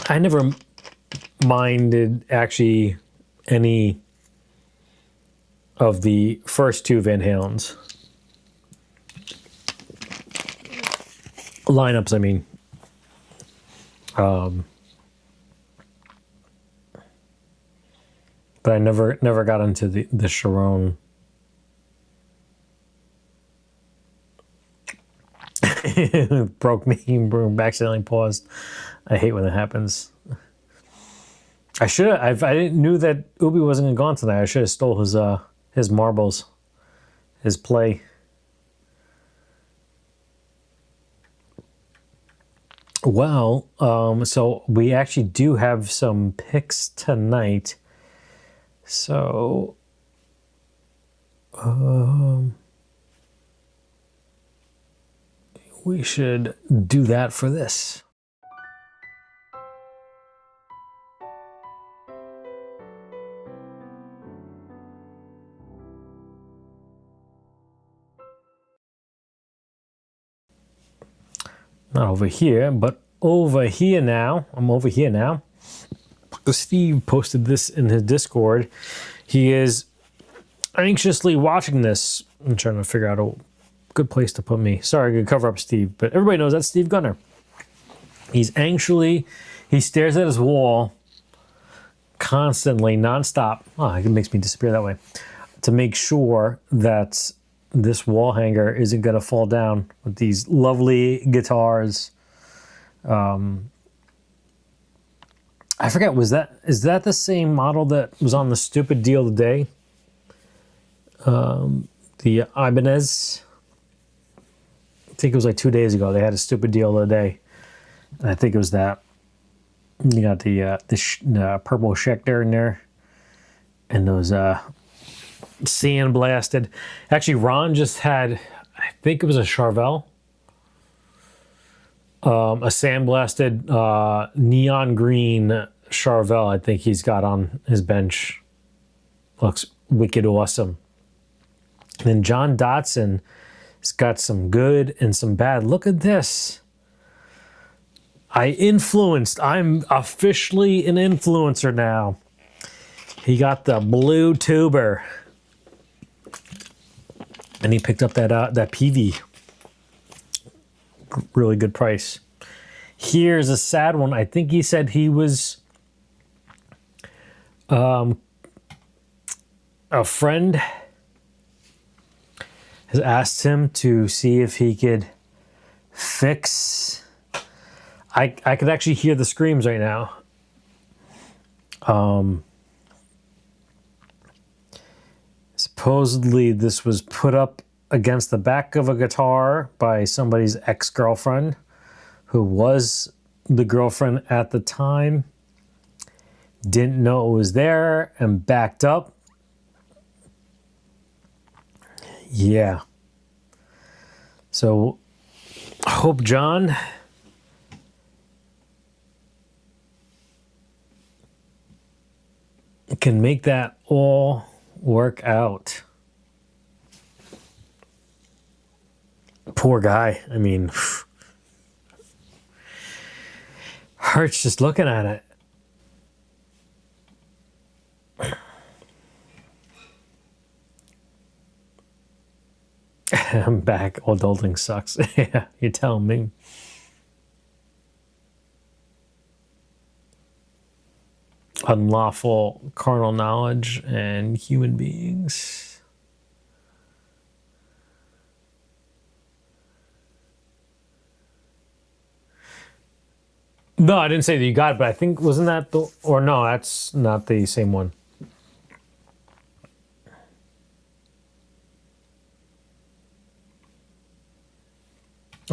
I never minded actually any of the first two Van Halens. Lineups, I mean. But I never got into the Sharon. Broke me, accidentally paused. I hate when that happens. I should have. I didn't knew that Ubi wasn't gonna go on tonight. I should have stole his marbles, his play. Well, so we actually do have some picks tonight. So, we should do that for this. Not over here, but over here now. I'm over here now. Steve posted this in his Discord. He is anxiously watching this. I'm trying to figure out a good place to put me. Sorry, I could cover up Steve, but everybody knows that's Steve Gunner. He stares at his wall constantly, nonstop. Oh, it makes me disappear that way. To make sure that this wall hanger isn't going to fall down with these lovely guitars. I forget, is that the same model that was on the stupid deal today? The Ibanez. I think it was like 2 days ago. They had a stupid deal of the day. And I think it was that. You got the purple Schecter in there. And those sandblasted. Actually, Ron just had, I think it was a Charvel. A sandblasted neon green Charvel, I think he's got on his bench. Looks wicked awesome. And then John Dotson has got some good and some bad. Look at this. I'm officially an influencer now. He got the blue tuber. And he picked up that PV. Really good price. Here's a sad one. I think he said he was a friend has asked him to see if he could fix. I could actually hear the screams right now. Supposedly this was put up against the back of a guitar by somebody's ex-girlfriend, who was the girlfriend at the time, didn't know it was there, and backed up. Yeah. So I hope John can make that all work out. Poor guy. I mean, hurts just looking at it. I'm back. Adulting sucks. Yeah, you're telling me. Unlawful carnal knowledge and human beings. No, I didn't say that you got it, but I think, wasn't that the, or no, that's not the same one.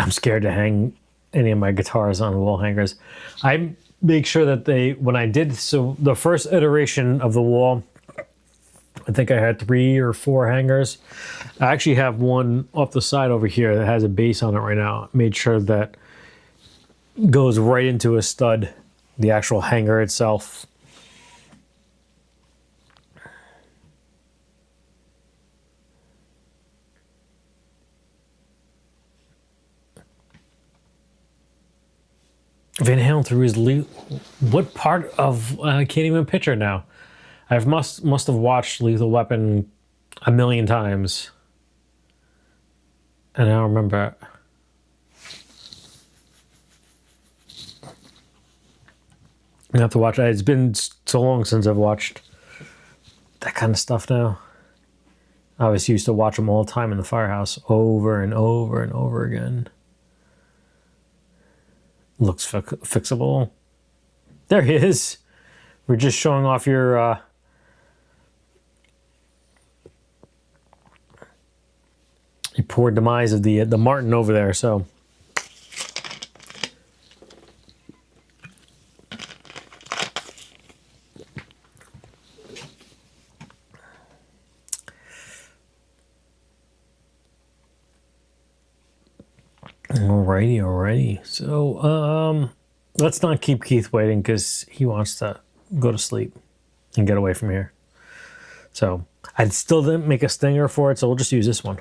I'm scared to hang any of my guitars on wall hangers. I make sure that they, when I did, so the first iteration of the wall, I think I had 3 or 4 hangers. I actually have one off the side over here that has a base on it right now. Made sure that goes right into a stud, the actual hanger itself. Van Halen threw his what part of I can't even picture now. I must have watched Lethal Weapon a million times, and I don't remember. I have to watch it. It's been so long since I've watched that kind of stuff now. I always used to watch them all the time in the firehouse, over and over and over again. Looks fixable. There he is. We're just showing off your poor demise of the Martin over there. So alrighty. So let's not keep Keith waiting because he wants to go to sleep and get away from here. So I still didn't make a stinger for it, so we'll just use this one.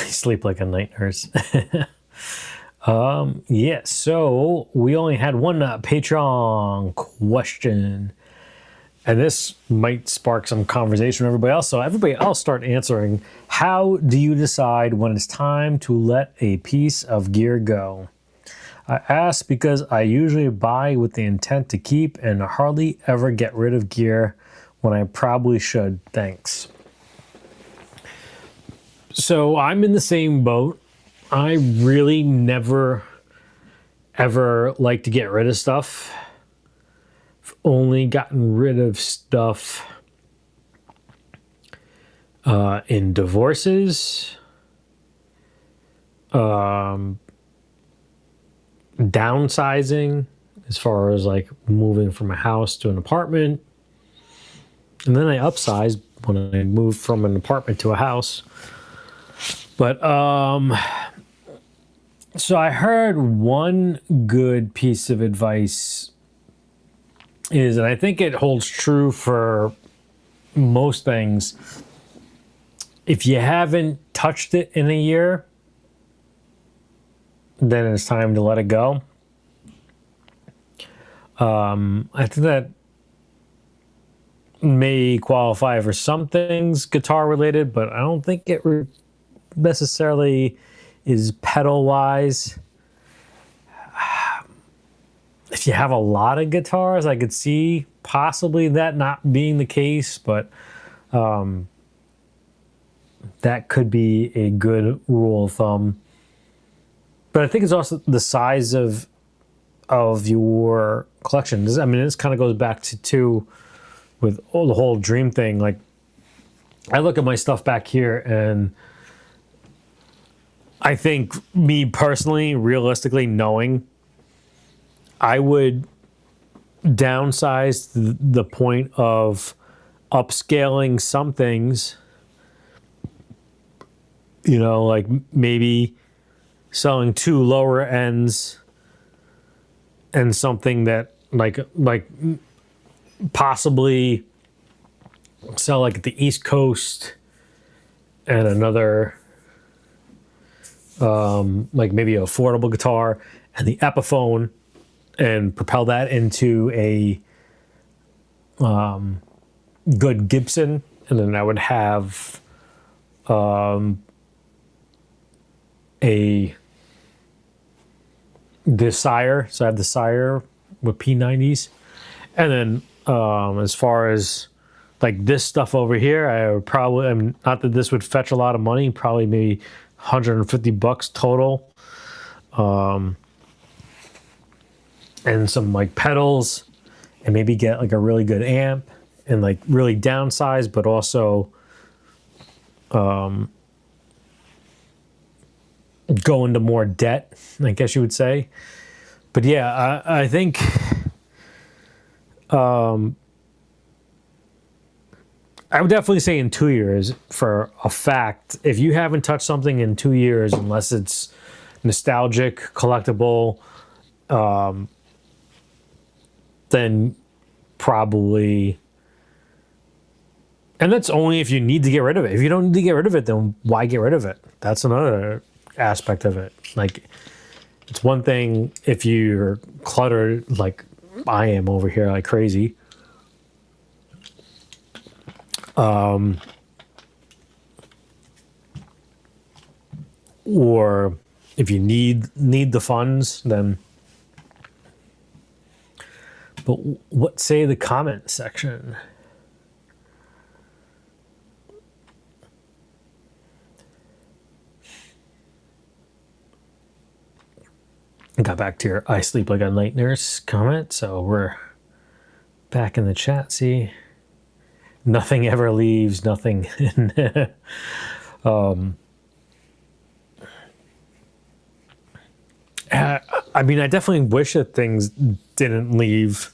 Sleep like a night nurse. Yeah, so we only had one Patreon question, and this might spark some conversation with everybody else, so everybody else start answering. How do you decide when it's time to let a piece of gear go? I ask because I usually buy with the intent to keep and hardly ever get rid of gear when I probably should. Thanks. So I'm in the same boat. I really never, ever like to get rid of stuff. I've only gotten rid of stuff in divorces, downsizing, as far as like moving from a house to an apartment. And then I upsized when I moved from an apartment to a house. But, so I heard one good piece of advice is, and I think it holds true for most things, if you haven't touched it in a year, then it's time to let it go. I think that may qualify for some things guitar related, but I don't think it necessarily is pedal wise. If you have a lot of guitars, I could see possibly that not being the case, but that could be a good rule of thumb. But I think it's also the size of your collection. I mean, this kind of goes back to with the whole dream thing. Like, I look at my stuff back here, and I think, me personally, realistically, knowing, I would downsize the point of upscaling some things, you know, like maybe selling 2 lower ends and something that like possibly sell like at the East Coast, and another like maybe an affordable guitar and the Epiphone, and propel that into a good Gibson, and then I would have the Sire. So I have the Sire with P90s, and then as far as like this stuff over here, I would probably, not that this would fetch a lot of money, probably maybe $150 total, and some like pedals, and maybe get like a really good amp, and like really downsize, but also go into more debt, I guess you would say. But yeah, I think I would definitely say in 2 years, for a fact. If you haven't touched something in 2 years, unless it's nostalgic, collectible, then probably, and that's only if you need to get rid of it. If you don't need to get rid of it, then why get rid of it? That's another aspect of it. Like, it's one thing if you're cluttered like I am over here like crazy, or if you need the funds, then. But what say the comment section? Got back to your "I sleep like a night nurse" comment, so we're back in the chat. See, nothing ever leaves, nothing. I mean, I definitely wish that things didn't leave,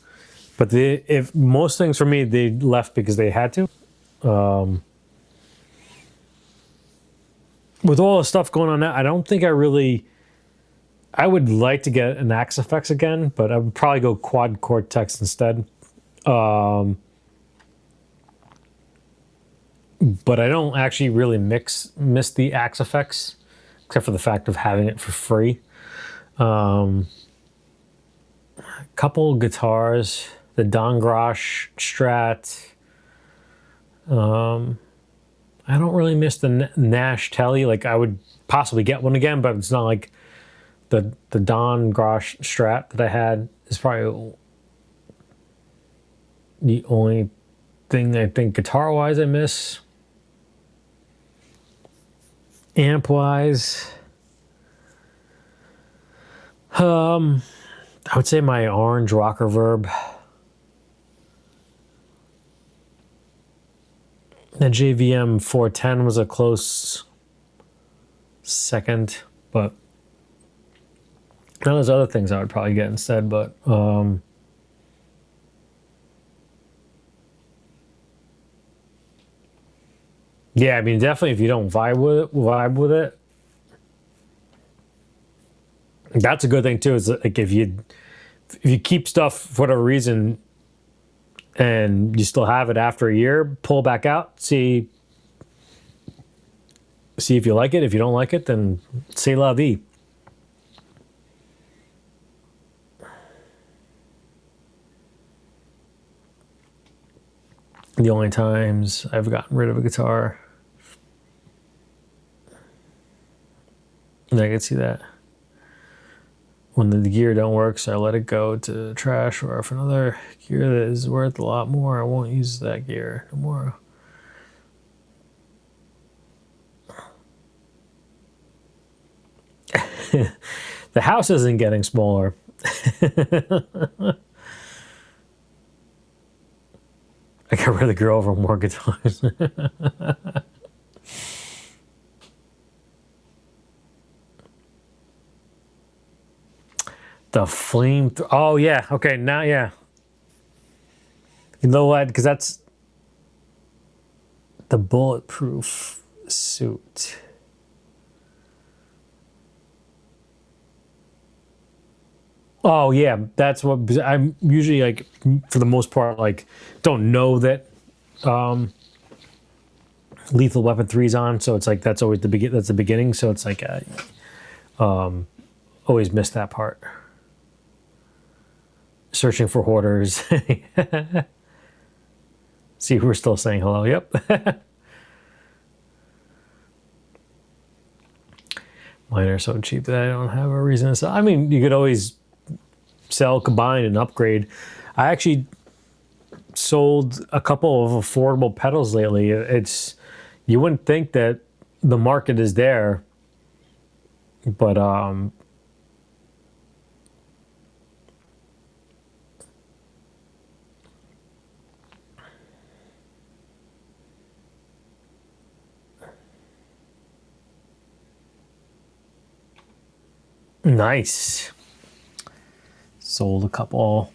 but if most things for me, they left because they had to. With all the stuff going on now, I don't think I would like to get an Axe Effects again, but I would probably go Quad Cortex instead. But I don't actually really miss the Axe Effects, except for the fact of having it for free. A couple guitars, the Don Grosh Strat. I don't really miss the Nash Telly. Like, I would possibly get one again, but it's not like the Don Grosh Strat that I had is probably the only thing I think guitar-wise I miss. Amp-wise, I would say my orange rock reverb. The JVM 410 was a close second, but now there's other things I would probably get instead, but yeah, I mean, definitely if you don't vibe with it, that's a good thing too. Is like if you keep stuff for whatever reason and you still have it after a year, pull back out, see if you like it. If you don't like it, then c'est la vie. The only times I've gotten rid of a guitar, and I can see that. When the gear don't work, so I let it go to trash, or if another gear that is worth a lot more, I won't use that gear no more. The house isn't getting smaller. I got rid of the girl over more guitars. The flame. Oh yeah. Okay. Now yeah. You know what? Because that's the bulletproof suit. Oh yeah, that's what I'm usually like. For the most part, like don't know that Lethal Weapon 3's on, so it's like that's always that's the beginning. So it's like always miss that part. Searching for hoarders. See, we're still saying hello. Yep. Mine are so cheap that I don't have a reason to sell. I mean, you could always sell, combine, and upgrade. I actually sold a couple of affordable pedals lately. It's, you wouldn't think that the market is there, but nice. Sold a couple.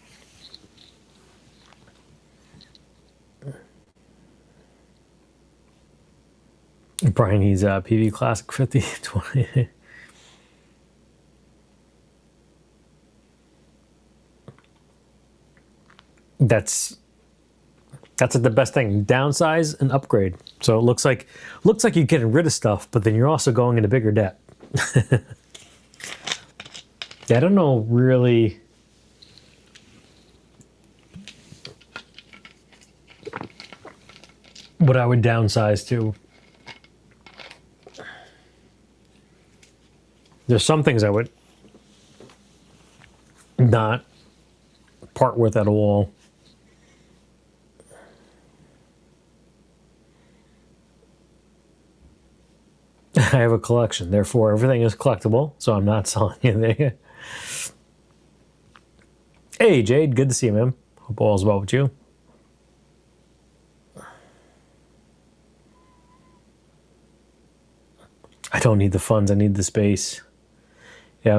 Brian, he's a PV Classic 5020. That's like the best thing. Downsize and upgrade. So it looks like you're getting rid of stuff, but then you're also going into bigger debt. Yeah, I don't know really. What I would downsize to. There's some things I would not part with at all. I have a collection, therefore everything is collectible, so I'm not selling anything. Hey Jade, good to see you, man. Hope all's well with you. I don't need the funds, I need the space. Yeah,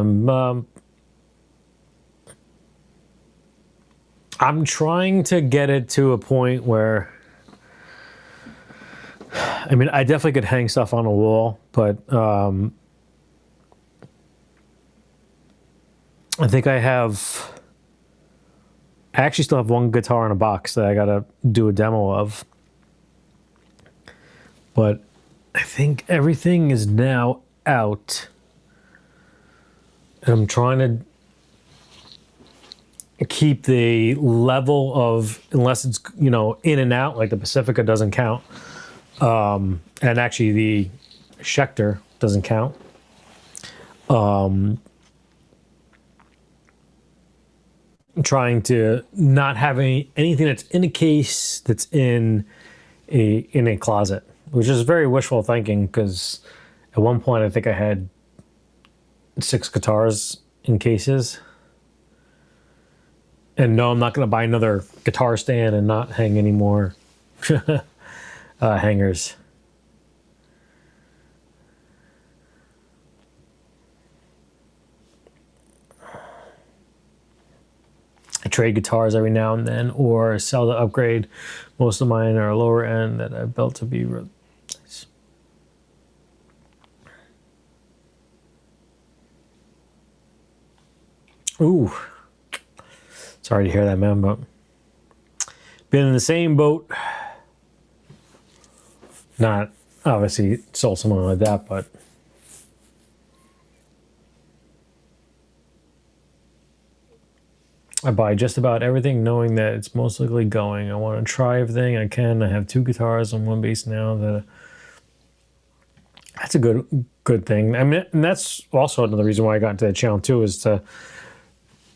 I'm trying to get it to a point where, I mean, I definitely could hang stuff on a wall, but I think I actually still have one guitar in a box that I gotta do a demo of. But I think everything is now out. And I'm trying to keep the level of, unless it's, you know, in and out, like the Pacifica doesn't count. And actually the Schecter doesn't count. Trying to not have anything that's in a case that's in a closet, which is very wishful thinking, because at one point I think I had 6 guitars in cases. And no, I'm not going to buy another guitar stand and not hang any more hangers. I trade guitars every now and then, or sell to upgrade. Most of mine are lower end that I've built to be nice. Ooh, sorry to hear that, man, but been in the same boat. Not obviously sold someone like that, but I buy just about everything knowing that it's most likely going. I want to try everything I can. I have 2 guitars and 1 bass now. That's a good thing. I mean, and that's also another reason why I got into the channel too, is to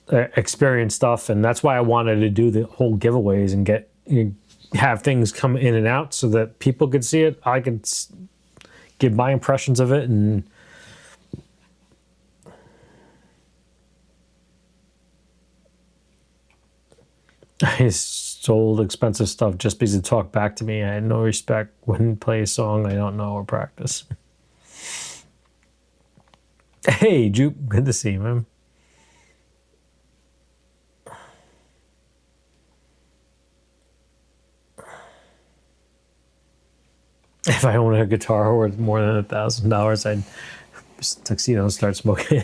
experience stuff. And that's why I wanted to do the whole giveaways and have things come in and out so that people could see it. I could give my impressions of it, and I sold expensive stuff just because he talked back to me. I had no respect. Wouldn't play a song I don't know or practice. Hey, Jupe. Good to see you, man. If I owned a guitar worth more than $1,000, I'd just tuxedo and start smoking.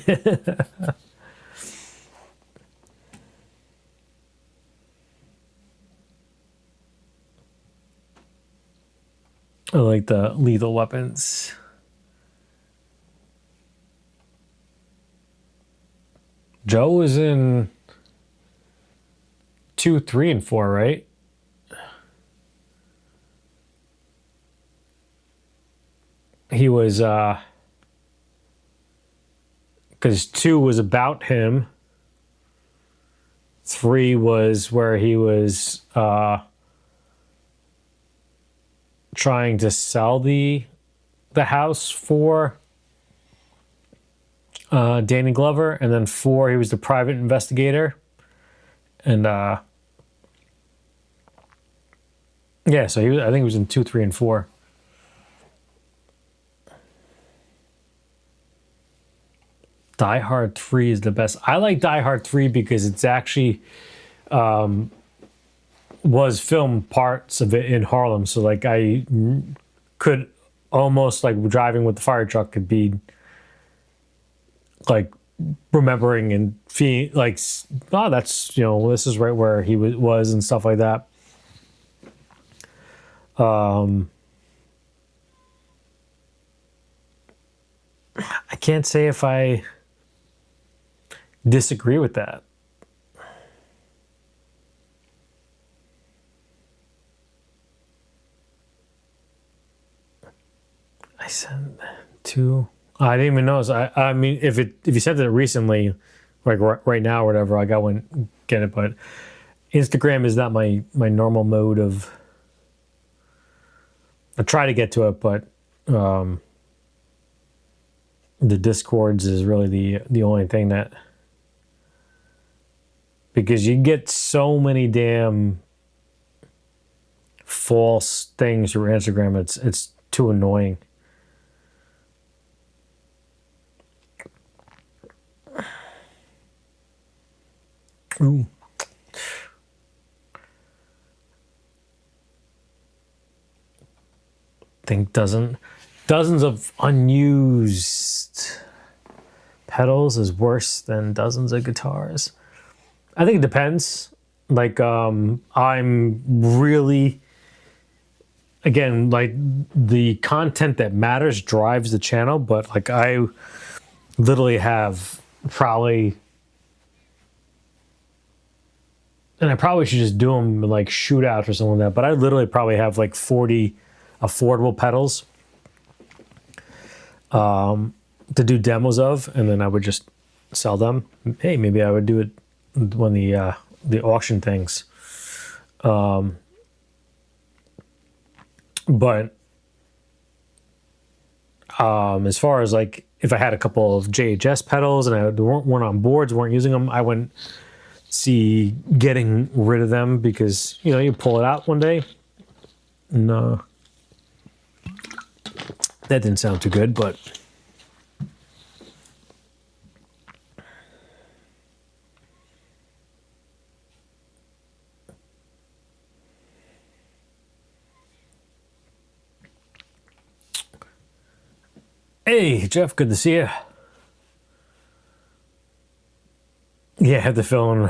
I like the Lethal Weapons. Joe was in 2, 3, and 4, right? He was, because 2 was about him. 3 was where he was trying to sell the house for Danny Glover, and then 4 he was the private investigator, and yeah, so I think he was in 2, 3, and 4. Die Hard 3 is the best. I like Die Hard 3 because it's actually was filmed parts of it in Harlem. So like I could almost like driving with the fire truck could be like remembering and feeling like, oh, that's, you know, this is right where he was and stuff like that. I can't say if I disagree with that. I sent 2. I didn't even notice. I mean, if you sent it recently, like right now or whatever, like I wouldn't get it. But Instagram is not my normal mode of. I try to get to it, but the Discords is really the only thing that, because you get so many damn false things through Instagram. It's too annoying. Ooh. Think dozens of unused pedals is worse than dozens of guitars. I think it depends. Like I'm really, again, like the content that matters drives the channel, but like I literally have probably, and I probably should just do them like shootouts or something like that, but I literally probably have like 40 affordable pedals to do demos of, and then I would just sell them. Hey, maybe I would do it when the auction things. But as far as like if I had a couple of JHS pedals and I weren't on boards, weren't using them, I wouldn't see getting rid of them, because you know you pull it out one day. No, that didn't sound too good, but hey Jeff, good to see you. Yeah, I had to fill in.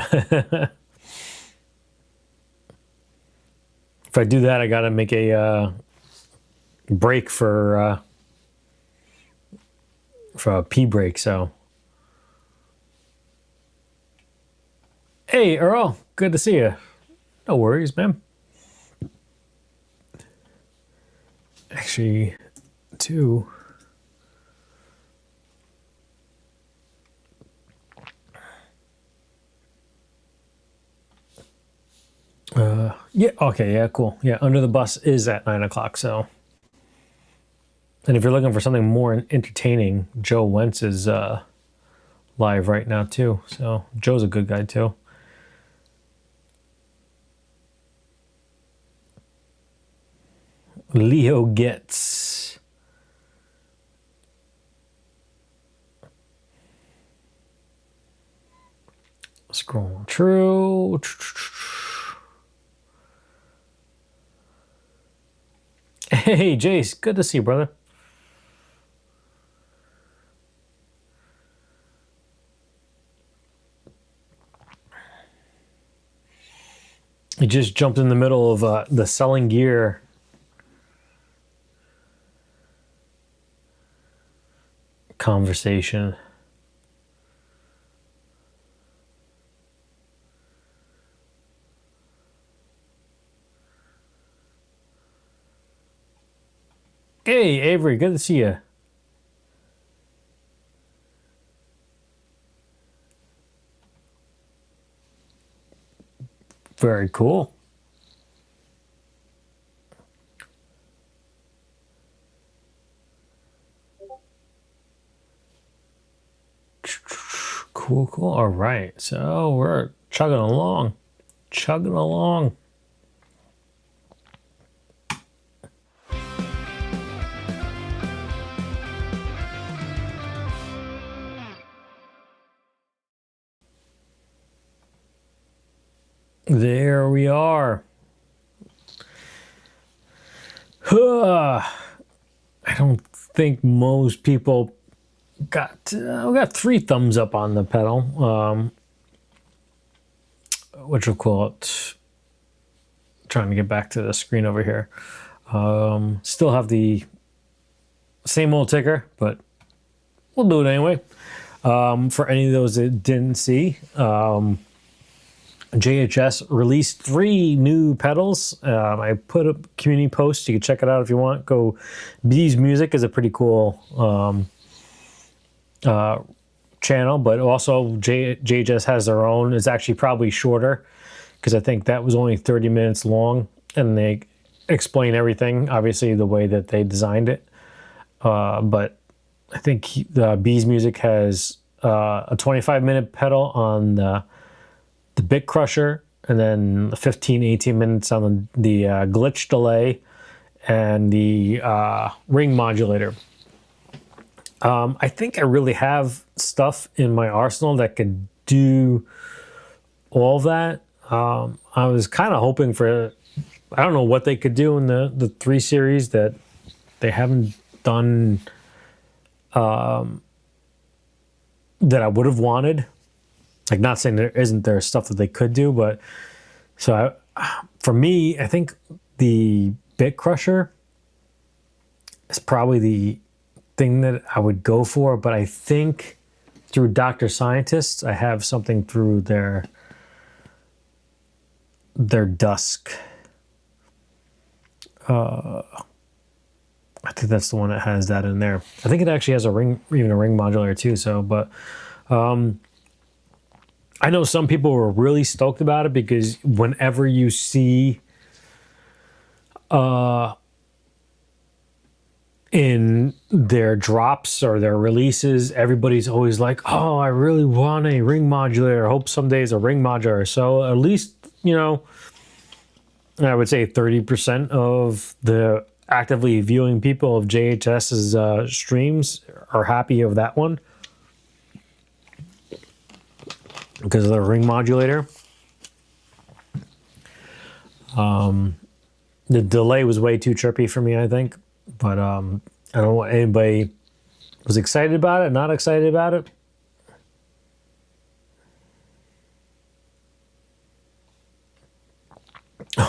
If I do that, I gotta make a break for a pee break. So, hey Earl, good to see you. No worries, man. Actually, 2. Yeah, okay, yeah, cool. Yeah, Under the Bus is at 9 o'clock, so. And if you're looking for something more entertaining, Joe Wentz is live right now, too. So, Joe's a good guy, too. Leo gets. Scrolling through. Hey, Jace, good to see you, brother. He just jumped in the middle of the selling gear conversation. Hey, Avery, good to see you. Very cool. Cool, cool. All right. So we're chugging along. Chugging along. There we are. I don't think most people got we got 3 thumbs up on the pedal. What you'll call it. Trying to get back to the screen over here. Still have the same old ticker, but we'll do it anyway. For any of those that didn't see, JHS released 3 new pedals. I put a community post. You can check it out if you want. Go. Bees Music is a pretty cool channel, but also JHS has their own. It's actually probably shorter because I think that was only 30 minutes long, and they explain everything, obviously, the way that they designed it. But I think Bees Music has a 25-minute pedal on the Bit Crusher, and then 15-18 minutes on the glitch delay and the ring modulator. I think I really have stuff in my arsenal that could do all of that. I was kind of hoping for, I don't know what they could do in the 3 series that they haven't done, that I would have wanted. Like, not saying there stuff that they could do, but so for me, I think the Bit Crusher is probably the thing that I would go for. But I think through Dr. Scientists, I have something through their Dusk. I think that's the one that has that in there. I think it actually has even a ring modulator too. So, but I know some people were really stoked about it because whenever you see in their drops or their releases, everybody's always like, oh, I really want a ring modulator. I hope someday it's a ring modulator. So at least, I would say 30% of the actively viewing people of JHS's streams are happy of that one, because of the ring modulator. The delay was way too trippy for me, I think. But I don't know what anybody was excited about it, not excited about it.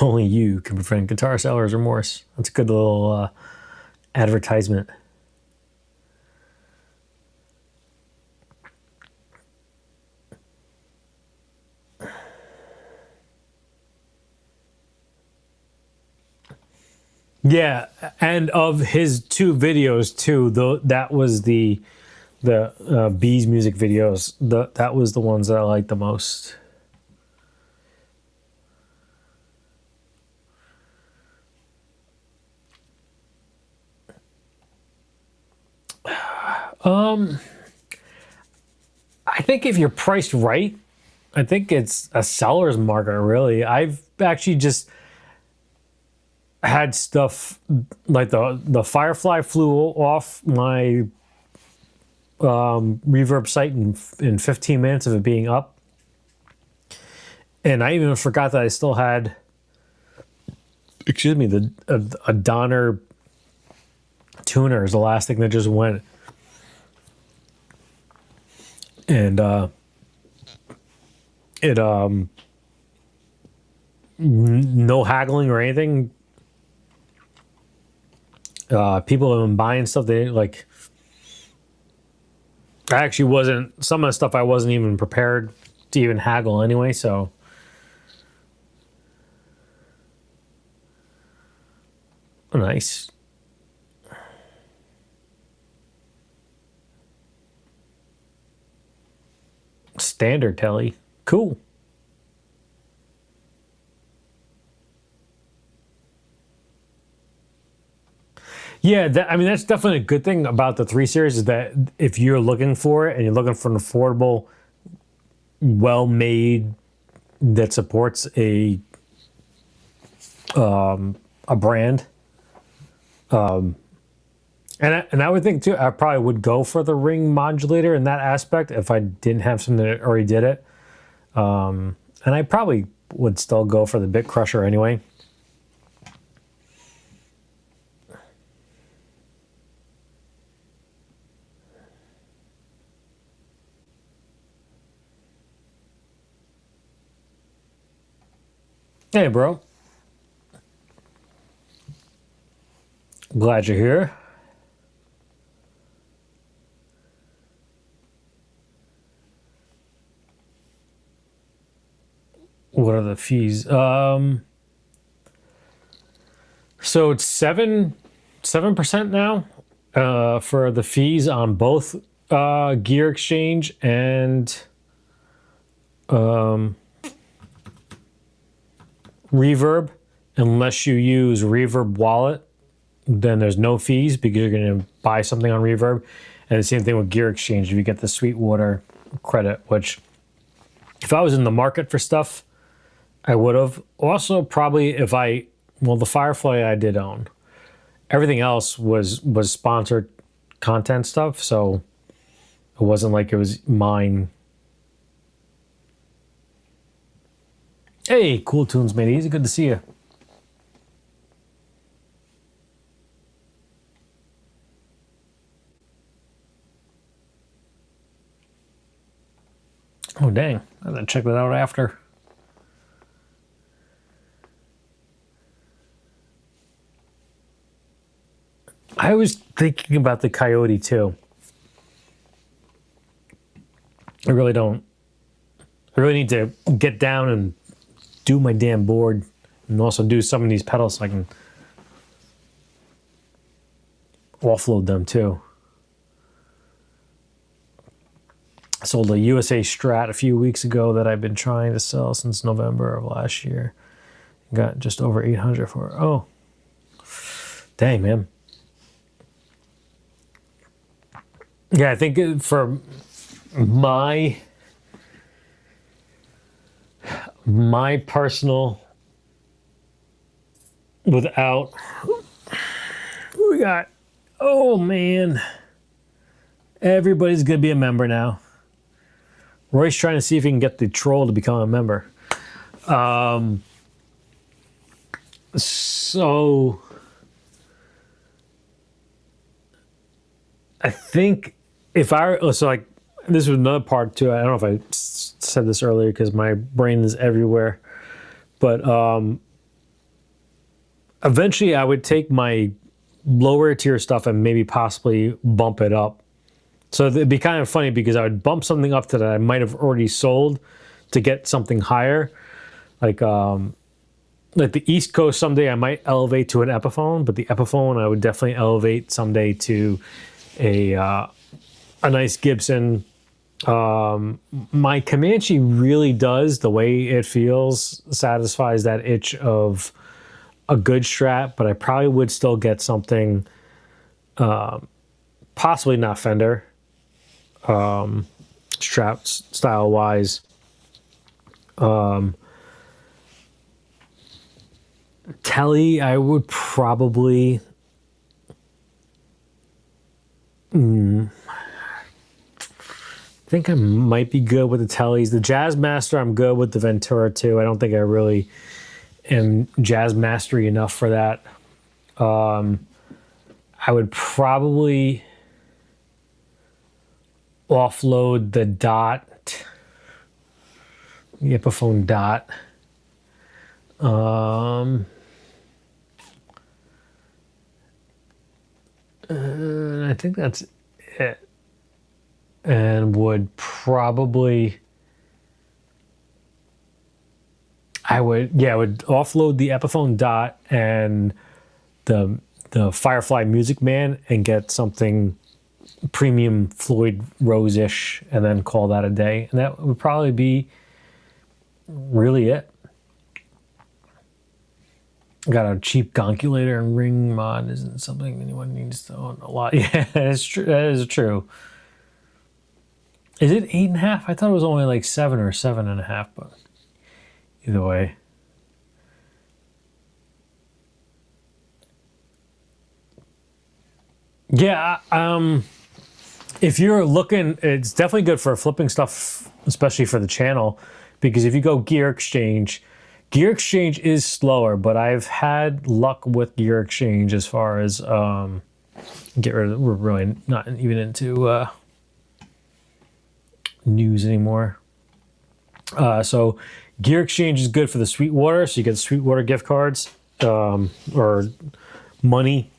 Only you can prevent guitar seller's remorse. That's a good little advertisement. Yeah, and of his 2 videos too, that was the Bees Music videos. That was the ones that I liked the most. I think if you're priced right, I think it's a seller's market, really. I've actually just had stuff like the Firefly flew off my reverb site in 15 minutes of it being up. And I even forgot that I still had, excuse me, a Donner tuner is the last thing that just went. And no haggling or anything. People have been buying stuff. They like. I actually wasn't. Some of the stuff I wasn't even prepared to even haggle anyway. So. Nice. Standard telly. Cool. Yeah, I mean, that's definitely a good thing about the 3 Series is that if you're looking for it and you're looking for an affordable, well-made that supports a brand, and I would think too, I probably would go for the ring modulator in that aspect if I didn't have something that already did it, and I probably would still go for the Bit Crusher anyway. Hey, bro. Glad you're here. What are the fees? So it's 7% now for the fees on both Gear Exchange and Reverb. Unless you use Reverb Wallet, then there's no fees because you're going to buy something on Reverb. And the same thing with Gear Exchange if you get the Sweetwater credit, which if I was in the market for stuff, I would have. Also, probably if the Firefly I did own. Everything else was sponsored content stuff, so it wasn't like it was mine. Hey, Cool Tunes, mate. Easy, good to see you. Oh, dang. I'm going to check that out after. I was thinking about the Coyote, too. I really don't. I really need to get down and do my damn board and also do some of these pedals so I can offload them, too. I sold a USA Strat a few weeks ago that I've been trying to sell since November of last year. Got just over 800 for it. Oh, dang, man. Yeah, I think for my personal, without, who we got? Oh, man. Everybody's going to be a member now. Roy's trying to see if he can get the troll to become a member. So I think this was another part too. I don't know if I said this earlier because my brain is everywhere, but eventually I would take my lower tier stuff and maybe possibly bump it up. So it'd be kind of funny because I would bump something up to that I might have already sold to get something higher. Like the East Coast someday I might elevate to an Epiphone, but the Epiphone I would definitely elevate someday to a nice Gibson. My Comanche really does, the way it feels, satisfies that itch of a good Strat, but I probably would still get something, possibly not Fender, Strat style wise. Telly, I would probably. I think I might be good with the Tellys. The Jazz Master, I'm good with the Ventura too. I don't think I really am Jazz Mastery enough for that. I would probably offload the Dot, the Epiphone Dot. And I think that's it. And would probably, I would offload the Epiphone Dot and the Firefly Music Man and get something premium Floyd Rose-ish and then call that a day. And that would probably be really it. Got a cheap gonculator and ring mod isn't something anyone needs to own a lot. Yeah, that's true. That is true. Is it 8.5? I thought it was only like 7 or 7.5, but either way. Yeah, if you're looking, it's definitely good for flipping stuff, especially for the channel, because if you go Gear Exchange is slower, but I've had luck with Gear Exchange as far as get rid of. We're really not even into news anymore. So Gear Exchange is good for the Sweetwater, so you get Sweetwater gift cards or money,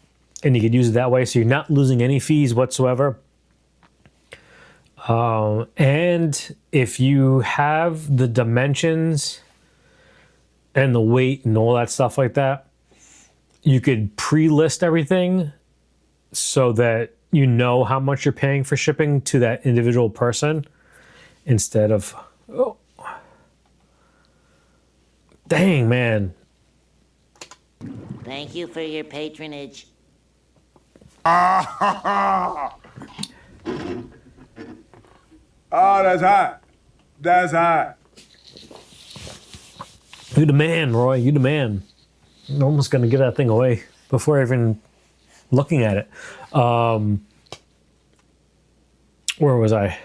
and you could use it that way, so you're not losing any fees whatsoever. And if you have the dimensions and the weight and all that stuff like that, you could pre-list everything so that you know how much you're paying for shipping to that individual person instead of, oh, dang, man. Thank you for your patronage. Oh, that's hot. That's hot. You the man, Roy. You the man. I'm almost going to give that thing away before even looking at it. Where was I?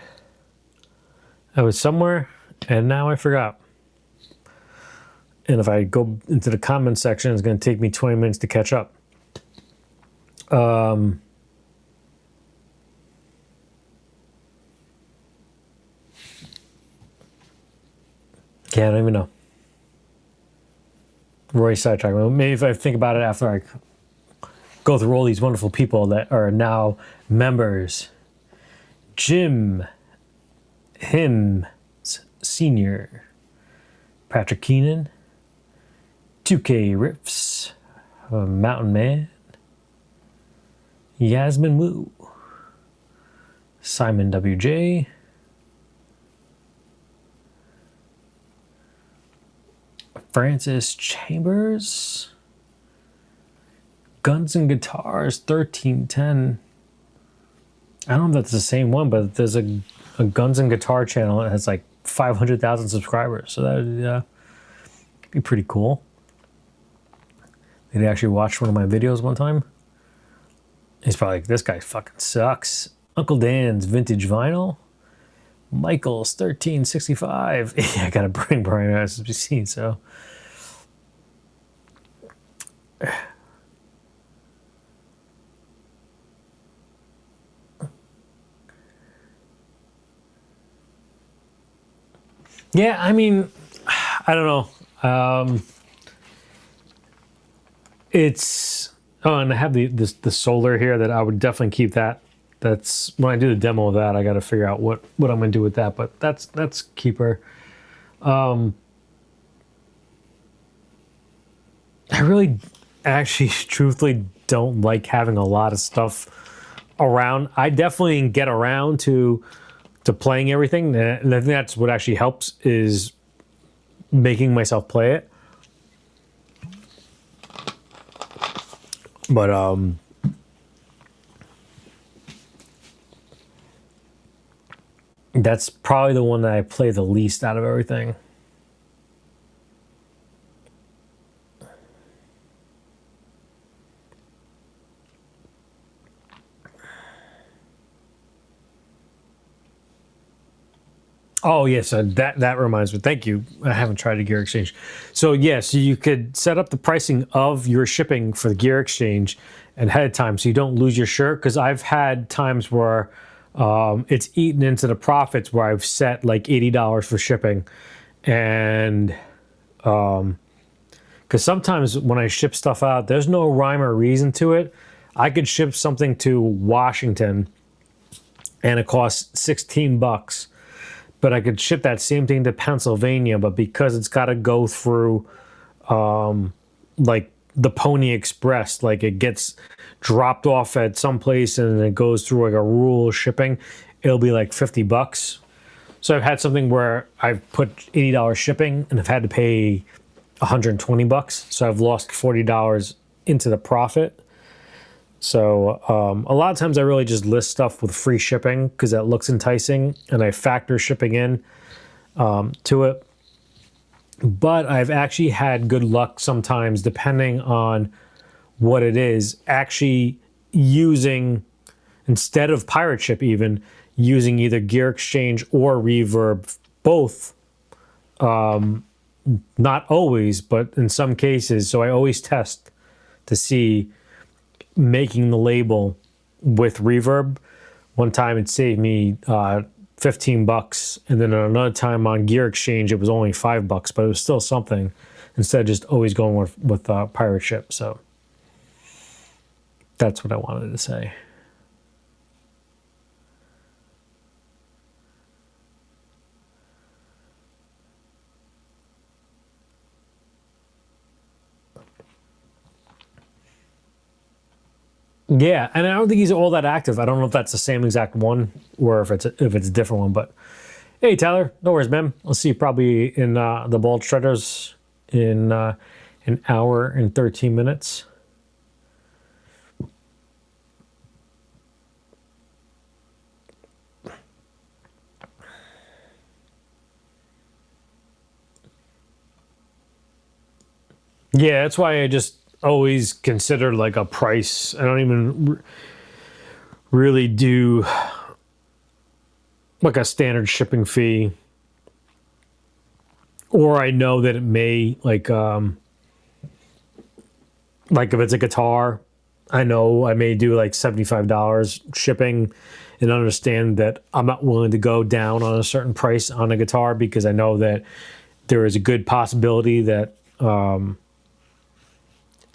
I was somewhere, and now I forgot. And if I go into the comment section, it's going to take me 20 minutes to catch up. Yeah, I don't even know. Roy sidetrack. Maybe if I think about it after I go through all these wonderful people that are now members. Jim, him, Senior, Patrick Keenan, 2K Riffs, Mountain Man, Yasmin Wu, Simon WJ, Francis Chambers, Guns and Guitars 1310. I don't know if that's the same one, but there's a Guns and Guitar channel that has like 500,000 subscribers. So that would be pretty cool. They actually watched one of my videos one time. He's probably like, this guy fucking sucks. Uncle Dan's Vintage Vinyl. Michael's 1365. Yeah, I gotta bring Brian SBC, so. Yeah, I mean, I don't know. It's, oh, and I have the solar here that I would definitely keep that. That's when I do the demo of that, I got to figure out what I'm going to do with that, but that's keeper. I really actually truthfully don't like having a lot of stuff around. I definitely get around to playing everything, and I think that's what actually helps is making myself play it. But that's probably the one that I play the least out of everything. Oh yes, that reminds me. Thank you. I haven't tried a gear exchange. So yes, you could set up the pricing of your shipping for the gear exchange ahead of time, so you don't lose your shirt. Because I've had times where it's eaten into the profits, where I've set like $80 for shipping, and because sometimes when I ship stuff out, there's no rhyme or reason to it. I could ship something to Washington, and it costs $16. But I could ship that same thing to Pennsylvania, but because it's got to go through like the Pony Express, like it gets dropped off at some place and it goes through like a rural shipping, it'll be like $50. So I've had something where I've put $80 shipping and I've had to pay $120. So I've lost $40 into the profit. So a lot of times I really just list stuff with free shipping because that looks enticing, and I factor shipping in to it. But I've actually had good luck sometimes, depending on what it is, actually using, instead of pirate ship even, using either gear exchange or reverb, both. Not always, but in some cases. So I always test to see making the label with reverb. One time it saved me $15, and then another time on gear exchange it was only $5, but it was still something instead of just always going with pirate ship. So that's what I wanted to say. Yeah, and I don't think he's all that active. I don't know if that's the same exact one or if it's a different one. But hey, Tyler, no worries, man. I'll see you probably in the Bald Shredders in an hour and 13 minutes. Yeah, that's why I just always consider like a price. I don't even really do like a standard shipping fee, or I know that it may like if it's a guitar, I know I may do like $75 shipping, and understand that I'm not willing to go down on a certain price on a guitar because I know that there is a good possibility that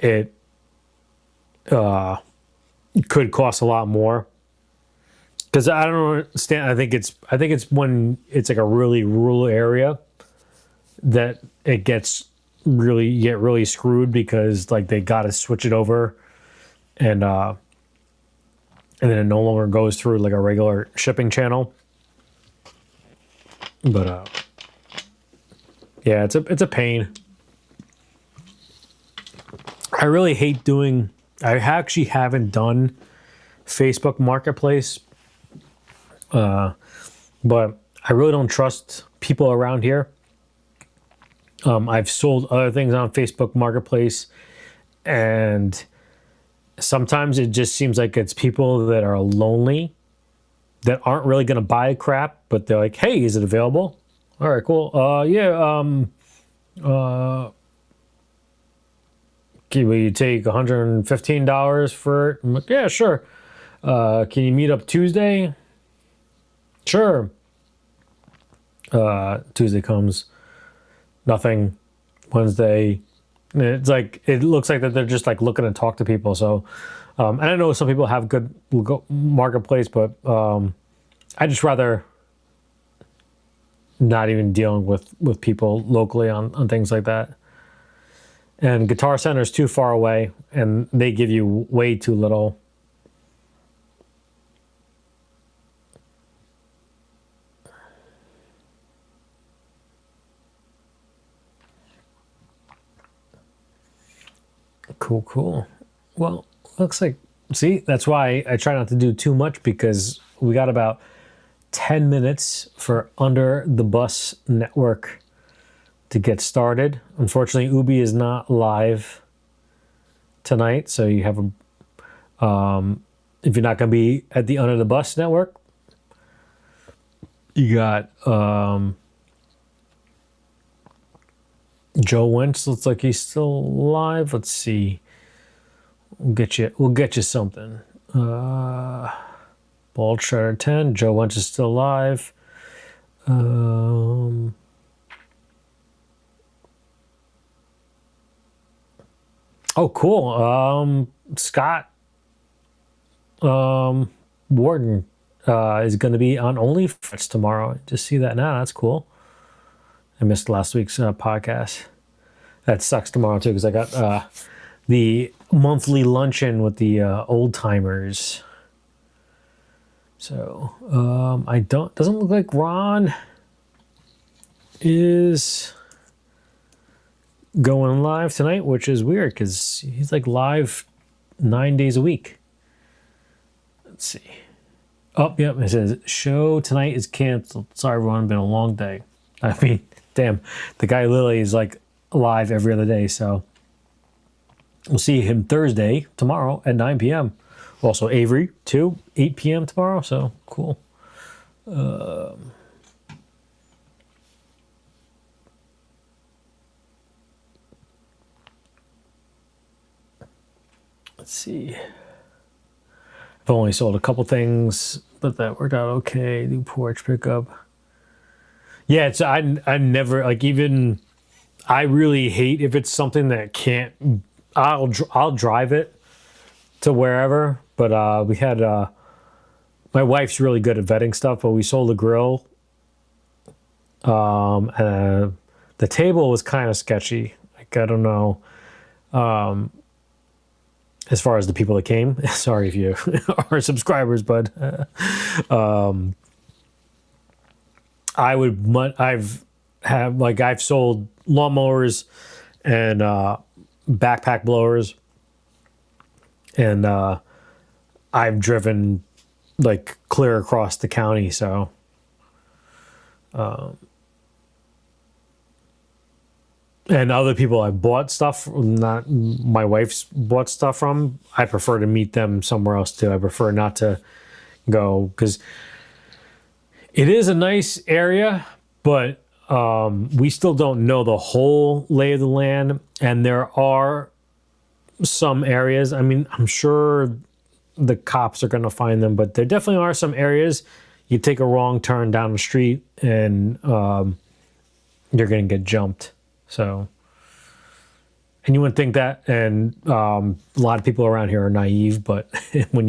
it could cost a lot more. Because I don't understand. I think it's when it's like a really rural area that it gets really screwed, because like they got to switch it over, and then it no longer goes through like a regular shipping channel. But yeah, it's a pain. I really hate doing. I actually haven't done Facebook Marketplace, but I really don't trust people around here. I've sold other things on Facebook Marketplace, and sometimes it just seems like it's people that are lonely, that aren't really going to buy crap, but they're like, "Hey, is it available?" All right, cool. Yeah. Will you take $115 for it? I'm like, yeah, sure. Can you meet up Tuesday? Sure. Tuesday comes, nothing. Wednesday, it's like, it looks like that they're just like looking to talk to people. So, and I know some people have good marketplace, but I just rather not even dealing with people locally on things like that. And Guitar Center is too far away, and they give you way too little. Cool. Well, looks like, see, that's why I try not to do too much, because we got about 10 minutes for Under the Bus Network to get started. Unfortunately, Ubi is not live tonight, so you have if you're not going to be at the Under the Bus Network, You got Joe Wentz looks like he's still alive. Let's see. We'll get you something. Ball Shredder 10. Joe Wentz is still alive. Oh, cool. Scott Warden is going to be on OnlyFans tomorrow. Just see that now. That's cool. I missed last week's podcast. That sucks tomorrow too because I got the monthly luncheon with the old timers. So doesn't look like Ron is going live tonight, which is weird because he's like live 9 days a week. Let's see. Oh, yep. It says show tonight is canceled. Sorry, everyone. Been a long day. I mean, damn. The guy literally is like live every other day. So we'll see him Thursday, tomorrow at 9 p.m. Also, Avery, too, 8 p.m. tomorrow. So cool. Let's see. I've only sold a couple things, but that worked out okay. New porch pickup. Yeah, it's I never like even. I really hate if it's something that can't. I'll drive it to wherever, but we had my wife's really good at vetting stuff, but we sold a grill. And the table was kind of sketchy. Like I don't know. As far as the people that came, sorry if you are subscribers, but I've sold lawnmowers and backpack blowers, and I've driven like clear across the county. So, and other people I bought stuff, not my wife's bought stuff from, I prefer to meet them somewhere else too. I prefer not to go because it is a nice area, but we still don't know the whole lay of the land. And there are some areas, I mean, I'm sure the cops are going to find them, but there definitely are some areas you take a wrong turn down the street and you're going to get jumped. So, and you wouldn't think that, and a lot of people around here are naive, but when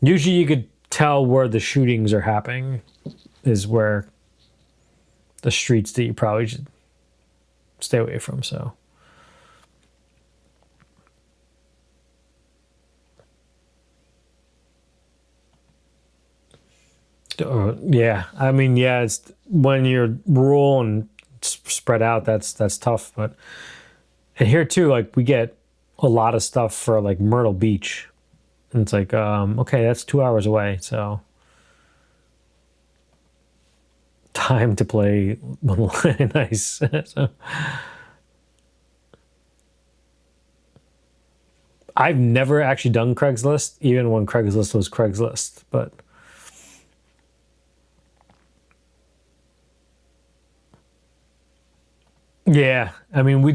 usually you could tell where the shootings are happening is where the streets that you probably should stay away from, so. Yeah, I mean, yeah, it's when you're rural and spread out, that's tough. But and here too, like we get a lot of stuff for like Myrtle Beach, and it's like okay, that's 2 hours away, so time to play nice. So I've never actually done Craigslist, even when Craigslist was Craigslist, but yeah, I mean, we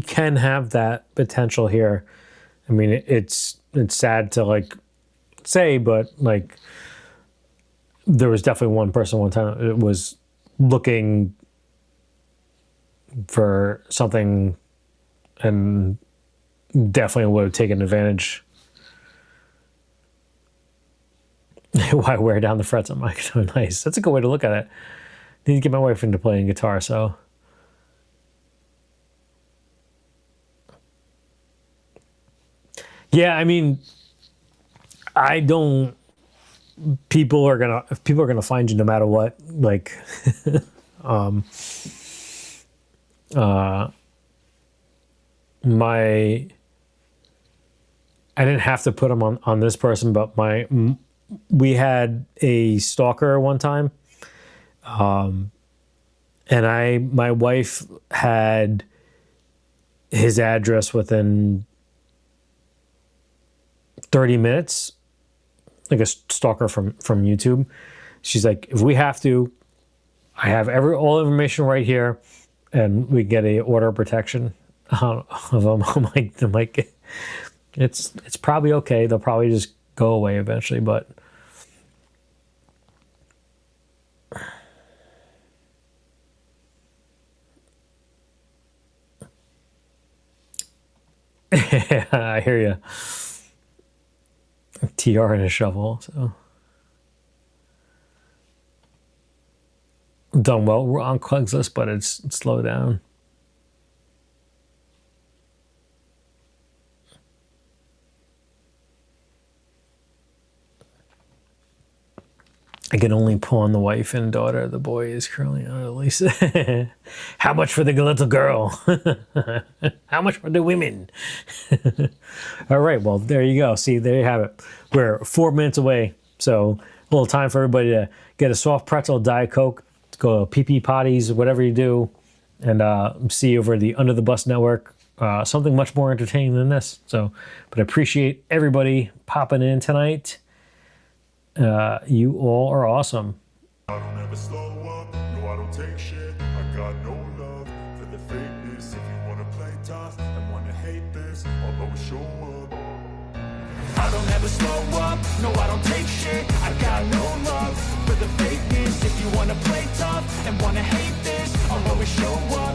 can have that potential here. I mean, it's sad to like say, but like there was definitely one person one time that was looking for something and definitely would have taken advantage. Why wear down the frets on my guitar? Nice. That's a good way to look at it. Need to get my wife into playing guitar, so. Yeah, I mean, I don't. People are gonna find you no matter what. Like, I didn't have to put them on this person, but we had a stalker one time, and my wife had his address within 30 minutes, like a stalker from YouTube. She's like, if we have to, I have all information right here, and we get a order of protection of them. I'm like, it's probably okay. They'll probably just go away eventually, but I hear you. TR and a shovel, so done well. We're on Craigslist, but it's slow down. I can only pawn the wife and daughter. The boy is currently on a lease. How much for the little girl? How much for the women? All right, well, there you go. See, there you have it. We're 4 minutes away. So a little time for everybody to get a soft pretzel, Diet Coke, go pee-pee potties, whatever you do, and see you over the Under the Bus Network. Something much more entertaining than this. So, but I appreciate everybody popping in tonight. You all are awesome. I don't ever slow up, no I don't take shit. I got no love for the fakeness. If you wanna play tough and wanna hate this, I'll always show up. I don't ever slow up, no I don't take shit. I got no love for the fakeness. If you wanna play tough and wanna hate this, I'll always show up.